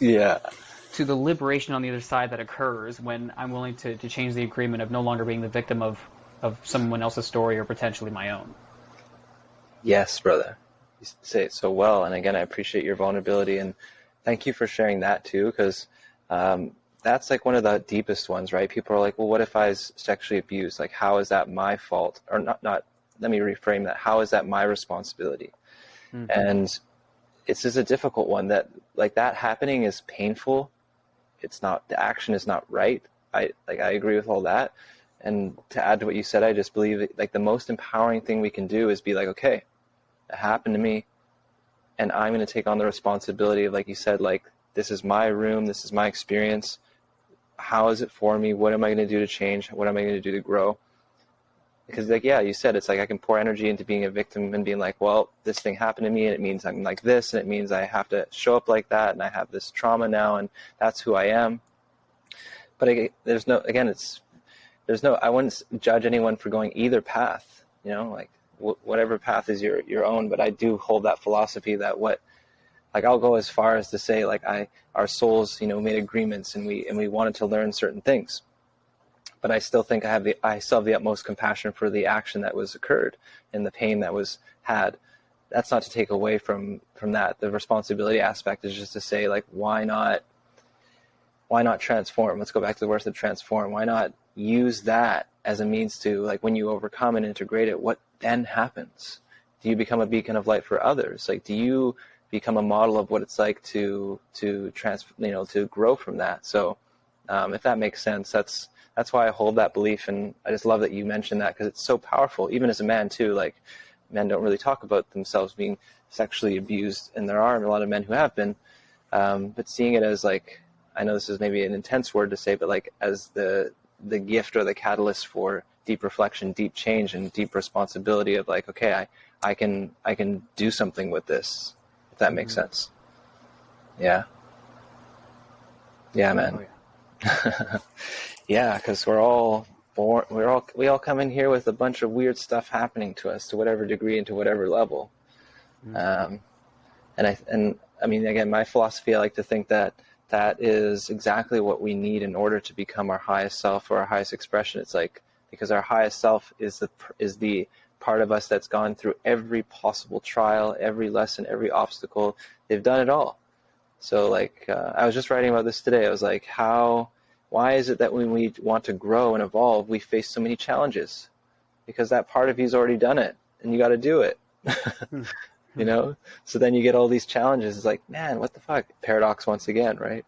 Yeah. To the liberation on the other side that occurs when I'm willing to change the agreement of no longer being the victim of someone else's story or potentially my own. Yes, brother. You say it so well. And again, I appreciate your vulnerability, and thank you for sharing that too, because that's like one of the deepest ones, right? People are like, well, what if I was sexually abused? Like, how is that my fault? Or not, let me reframe that. How is that my responsibility? And it's just a difficult one, that like that happening is painful. It's not, the action is not right. I agree with all that. And to add to what you said, I just believe that, like, the most empowering thing we can do is be like, okay, it happened to me, and I'm going to take on the responsibility of, like you said, like, this is my room, this is my experience. How is it for me? What am I going to do to change? What am I going to do to grow? Because, like, yeah, you said, it's like I can pour energy into being a victim and being like, well, this thing happened to me, and it means I'm like this, and it means I have to show up like that, and I have this trauma now, and that's who I am. But there's no, again, I wouldn't judge anyone for going either path, you know, like whatever path is your own. But I do hold that philosophy that I'll go as far as to say, like, our souls, you know, made agreements, and we wanted to learn certain things. But I still think I still have the utmost compassion for the action that was occurred and the pain that was had. That's not to take away from that. The responsibility aspect is just to say, like, why not transform? Let's go back to the words of transform. Why not use that as a means to, like, when you overcome and integrate it, what then happens? Do you become a beacon of light for others? Like, do you become a model of what it's like to grow from that? So if that makes sense, that's why I hold that belief. And I just love that you mentioned that, because it's so powerful, even as a man too. Like, men don't really talk about themselves being sexually abused, and there are a lot of men who have been, but seeing it as, like, I know this is maybe an intense word to say, but like as the gift or the catalyst for deep reflection, deep change, and deep responsibility of, like, okay, I can do something with this, if that makes sense. Yeah. Yeah, man. Oh, yeah. Yeah, because we're all born, we all come in here with a bunch of weird stuff happening to us, to whatever degree and to whatever level. And I mean, again, my philosophy, I like to think that is exactly what we need in order to become our highest self, or our highest expression. It's like, because our highest self is the part of us that's gone through every possible trial, every lesson, every obstacle. They've done it all. So, like, I was just writing about this today. I was like, why is it that when we want to grow and evolve, we face so many challenges? Because that part of you's already done it, and you got to do it. You know, so then you get all these challenges. It's like, man, what the fuck? Paradox once again, right?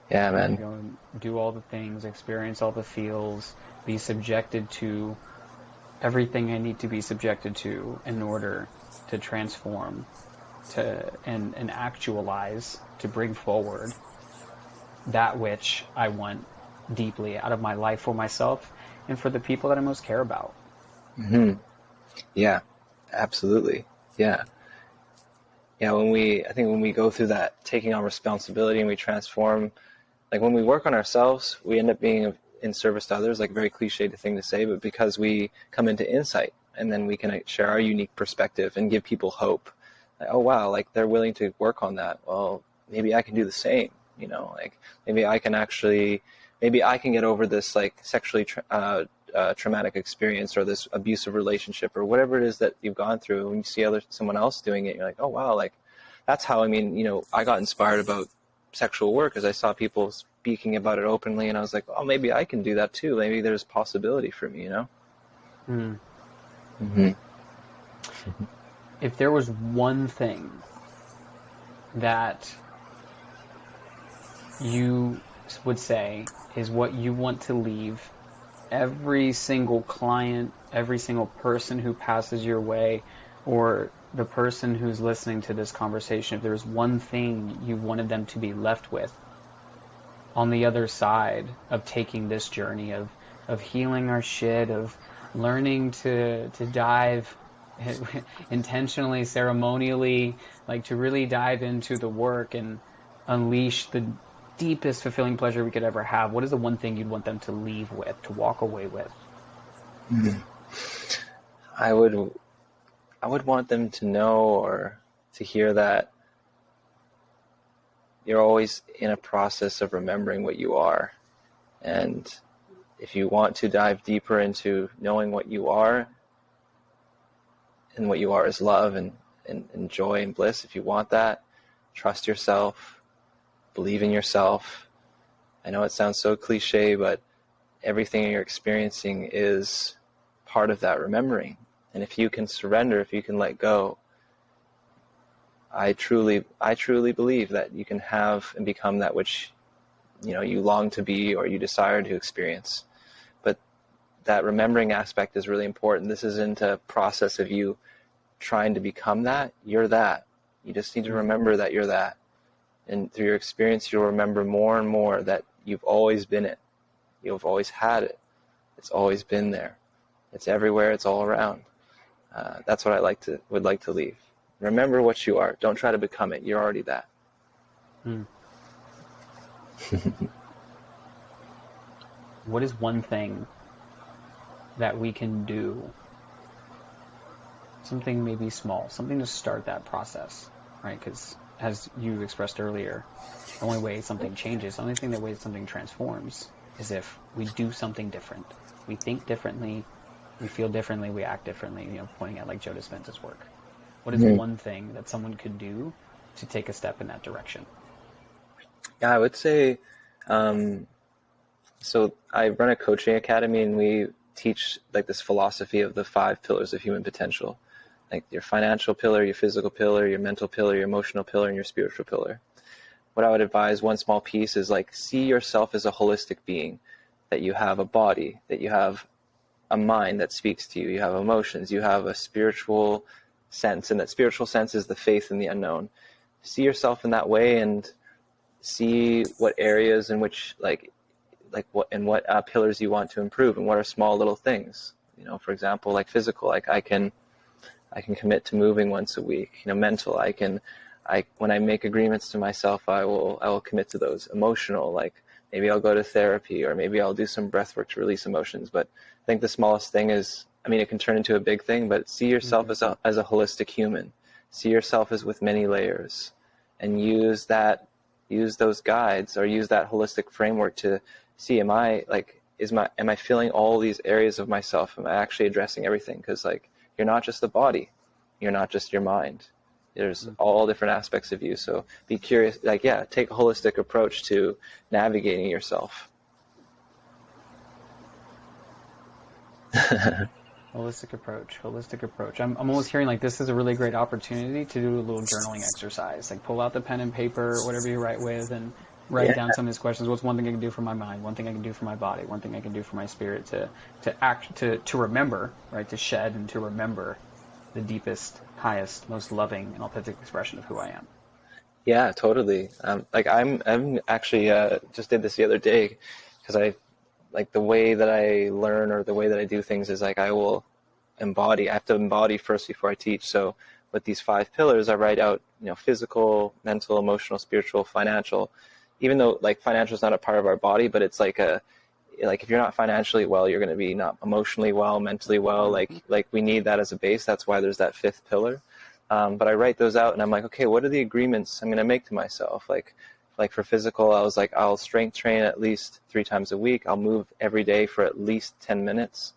Yeah, man. Go and do all the things, experience all the feels, be subjected to everything I need to be subjected to in order to transform, and actualize, to bring forward that which I want deeply out of my life, for myself and for the people that I most care about. Yeah, absolutely. Yeah. Yeah, when we go through that, taking on responsibility, and we transform, like, when we work on ourselves, we end up being in service to others, like, very cliched thing to say, but because we come into insight, and then we can share our unique perspective and give people hope. Like, oh wow, like, they're willing to work on that. Well, maybe I can do the same, you know, like, maybe I can get over this, like, sexually traumatic experience, or this abusive relationship, or whatever it is that you've gone through. When you see someone else doing it, you're like, oh wow, like, that's how, I mean, you know, I got inspired about sexual work, as I saw people speaking about it openly, and I was like, oh, maybe I can do that too. Maybe there's possibility for me, you know? If there was one thing that you would say is what you want to leave every single client, every single person who passes your way, or the person who's listening to this conversation, if there's one thing you wanted them to be left with on the other side of taking this journey of healing our shit, of learning to dive intentionally, ceremonially, like, to really dive into the work and unleash the deepest fulfilling pleasure we could ever have, what is the one thing you'd want them to leave with, to walk away with? I would want them to know, or to hear, that you're always in a process of remembering what you are. And if you want to dive deeper into knowing what you are, and what you are is love and joy and bliss, if you want that, trust yourself, believe in yourself. I know it sounds so cliche, but everything you're experiencing is part of that remembering. And if you can surrender, if you can let go, I truly believe that you can have and become that which, you long to be or you desire to experience. But that remembering aspect is really important. This isn't a process of you trying to become that. You're that. You just need to remember that you're that. And through your experience, you'll remember more and more that you've always been it. You've always had it. It's always been there. It's everywhere. It's all around. That's what I would like to leave. Remember what you are. Don't try to become it. You're already that. What is one thing that we can do? Something maybe small, something to start that process, right? Because as you expressed earlier, the only way something changes, the only thing that way something transforms is if we do something different. We think differently, we feel differently, we act differently, pointing at like Joe Dispenza's work. What is one thing that someone could do to take a step in that direction? Yeah, I would say, so I run a coaching academy and we teach like this philosophy of the 5 pillars of human potential, like your financial pillar, your physical pillar, your mental pillar, your emotional pillar, and your spiritual pillar. What I would advise, one small piece, is like see yourself as a holistic being, that you have a body, that you have a mind that speaks to you, you have emotions, you have a spiritual sense, and that spiritual sense is the faith in the unknown. See yourself in that way and see what areas in which what pillars you want to improve, and what are small little things. For example, like physical, like I can commit to moving once a week. Mental, when I make agreements to myself, I will commit to those. Emotional, like maybe I'll go to therapy, or maybe I'll do some breath work to release emotions. But I think the smallest thing is, it can turn into a big thing, but see yourself as a holistic human. See yourself as with many layers, and use those guides, or use that holistic framework to see, am I feeling all these areas of myself? Am I actually addressing everything? Because you're not just the body, you're not just your mind. There's all different aspects of you. So be curious, take a holistic approach to navigating yourself. Holistic approach. I'm almost hearing this is a really great opportunity to do a little journaling exercise. Pull out the pen and paper, whatever you write with, and write down some of these questions. What's one thing I can do for my mind? One thing I can do for my body? One thing I can do for my spirit to remember, right? To shed and to remember the deepest, highest, most loving and authentic expression of who I am. Yeah, totally. I'm actually just did this the other day, because the way that I learn, or the way that I do things, is I have to embody first before I teach. So with these 5 pillars, I write out, physical, mental, emotional, spiritual, financial. Even though financial is not a part of our body, but it's if you're not financially well, you're going to be not emotionally well, mentally well. We need that as a base. That's why there's that 5th pillar. But I write those out, and I'm like, okay, what are the agreements I'm going to make to myself? Like for physical, I was like, I'll strength train at least 3 times a week. I'll move every day for at least 10 minutes.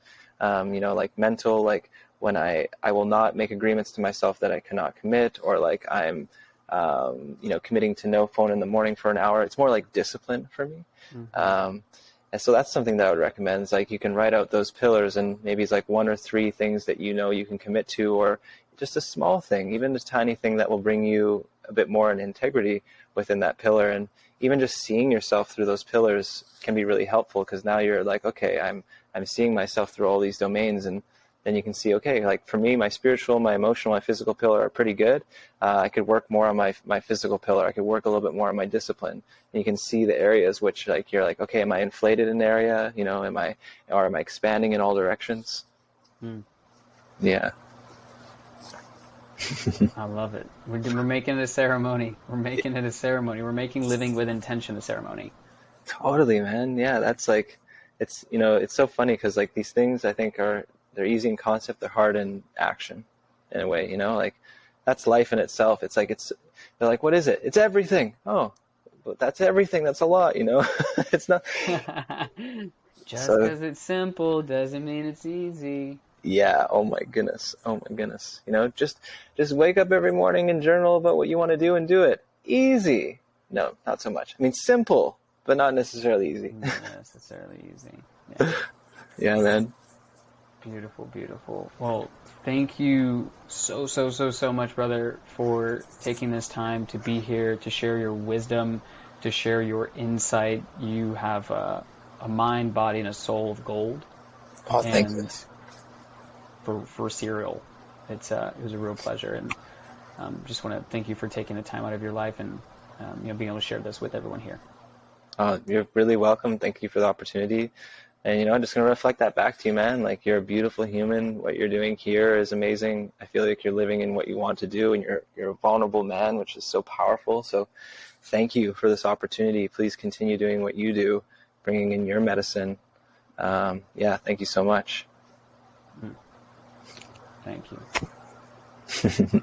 Mental, when I will not make agreements to myself that I cannot commit, or I'm, committing to no phone in the morning for an hour. It's more like discipline for me. And so that's something that I would recommend. You can write out those pillars, and maybe it's 1 or 3 things that you can commit to, or just a small thing, even a tiny thing that will bring you a bit more in integrity within that pillar. And even just seeing yourself through those pillars can be really helpful, because now you're okay, I'm seeing myself through all these domains, and then you can see, okay, for me, my spiritual, my emotional, my physical pillar are pretty good. I could work more on my physical pillar. I could work a little bit more on my discipline. And you can see the areas which you're okay, am I inflated in an area? Am I expanding in all directions? Yeah. I love it. We're making it a ceremony. We're making living with intention a ceremony. Totally, man. Yeah, that's it's it's so funny, because these things, I think, they're easy in concept, they're hard in action, in a way. That's life in itself. They're like, what is it? It's everything. Oh, but that's everything. That's a lot. It's not. Just because it's simple doesn't mean it's easy. Yeah. Oh my goodness. Just wake up every morning and journal about what you want to do, and do it. Easy. No, not so much. Simple, but not necessarily easy. Not necessarily easy. Yeah. Yeah, man. Beautiful, beautiful. Well, thank you so much, brother, for taking this time to be here, to share your wisdom, to share your insight. You have a mind, body, and a soul of gold. Oh, thank you. For cereal, it was a real pleasure, and just want to thank you for taking the time out of your life and being able to share this with everyone here. You're really welcome. Thank you for the opportunity. And, I'm just going to reflect that back to you, man. Like, you're a beautiful human. What you're doing here is amazing. I feel like you're living in what you want to do, and you're a vulnerable man, which is so powerful. So thank you for this opportunity. Please continue doing what you do, bringing in your medicine. Thank you so much. Thank you.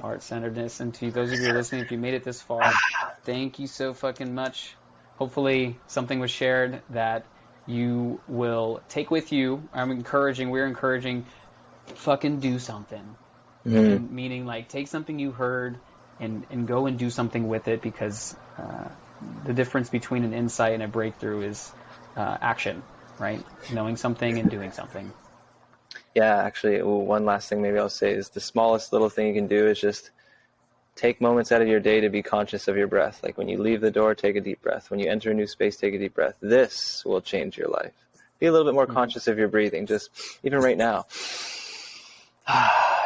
Heart-centeredness. And to those of you listening, if you made it this far, thank you so fucking much. Hopefully something was shared that you will take with you. We're encouraging, fucking do something. Mm-hmm. Meaning, like, take something you heard and go and do something with it, because the difference between an insight and a breakthrough is action, right? Knowing something and doing something. Yeah, actually, one last thing maybe I'll say is the smallest little thing you can do is just take moments out of your day to be conscious of your breath. Like, when you leave the door, take a deep breath. When you enter a new space, take a deep breath. This will change your life. Be a little bit more conscious of your breathing. Just even right now,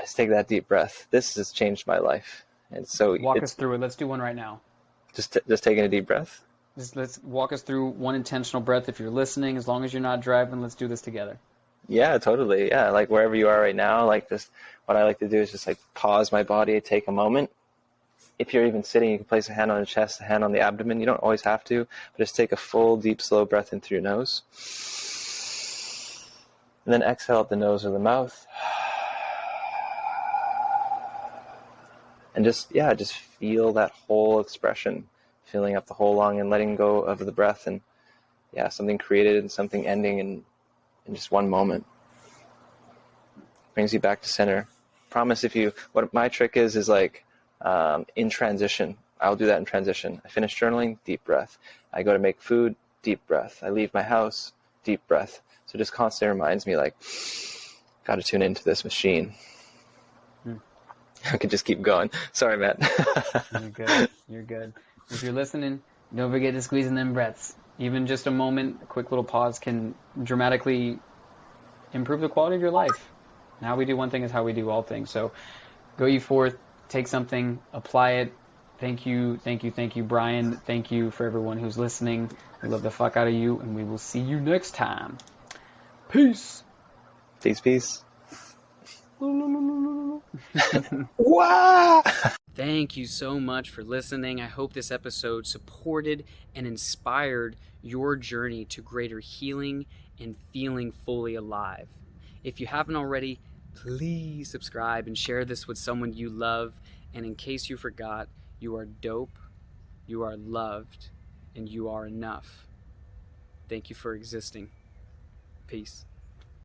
just take that deep breath. This has changed my life. And so walk us through it. Let's do one right now. Just taking a deep breath. Let's walk us through one intentional breath. If you're listening, as long as you're not driving, let's do this together. Yeah, totally. Yeah, like wherever you are right now, like, just what I like to do is just like pause my body, take a moment. If you're even sitting, you can place a hand on the chest, a hand on the abdomen. You don't always have to, but just take a full, deep, slow breath in through your nose. And then exhale out the nose or the mouth. And just feel that whole expression, filling up the whole lung and letting go of the breath. And something created and something ending in just one moment. Brings you back to center. Promise what my trick is like, in transition. I'll do that in transition. I finish journaling, deep breath. I go to make food, deep breath. I leave my house, deep breath. So it just constantly reminds me, like, got to tune into this machine. I could just keep going. Sorry, Matt. You're good. If you're listening, don't forget to squeeze in them breaths. Even just a moment, a quick little pause can dramatically improve the quality of your life. And how we do one thing is how we do all things. So go you forth, take something, apply it. Thank you, Brian. Thank you for everyone who's listening. We love the fuck out of you, and we will see you next time. Peace. Peace. Wow! Thank you so much for listening. I hope this episode supported and inspired your journey to greater healing and feeling fully alive. If you haven't already, please subscribe and share this with someone you love. And in case you forgot, you are dope, you are loved, and you are enough. Thank you for existing. Peace.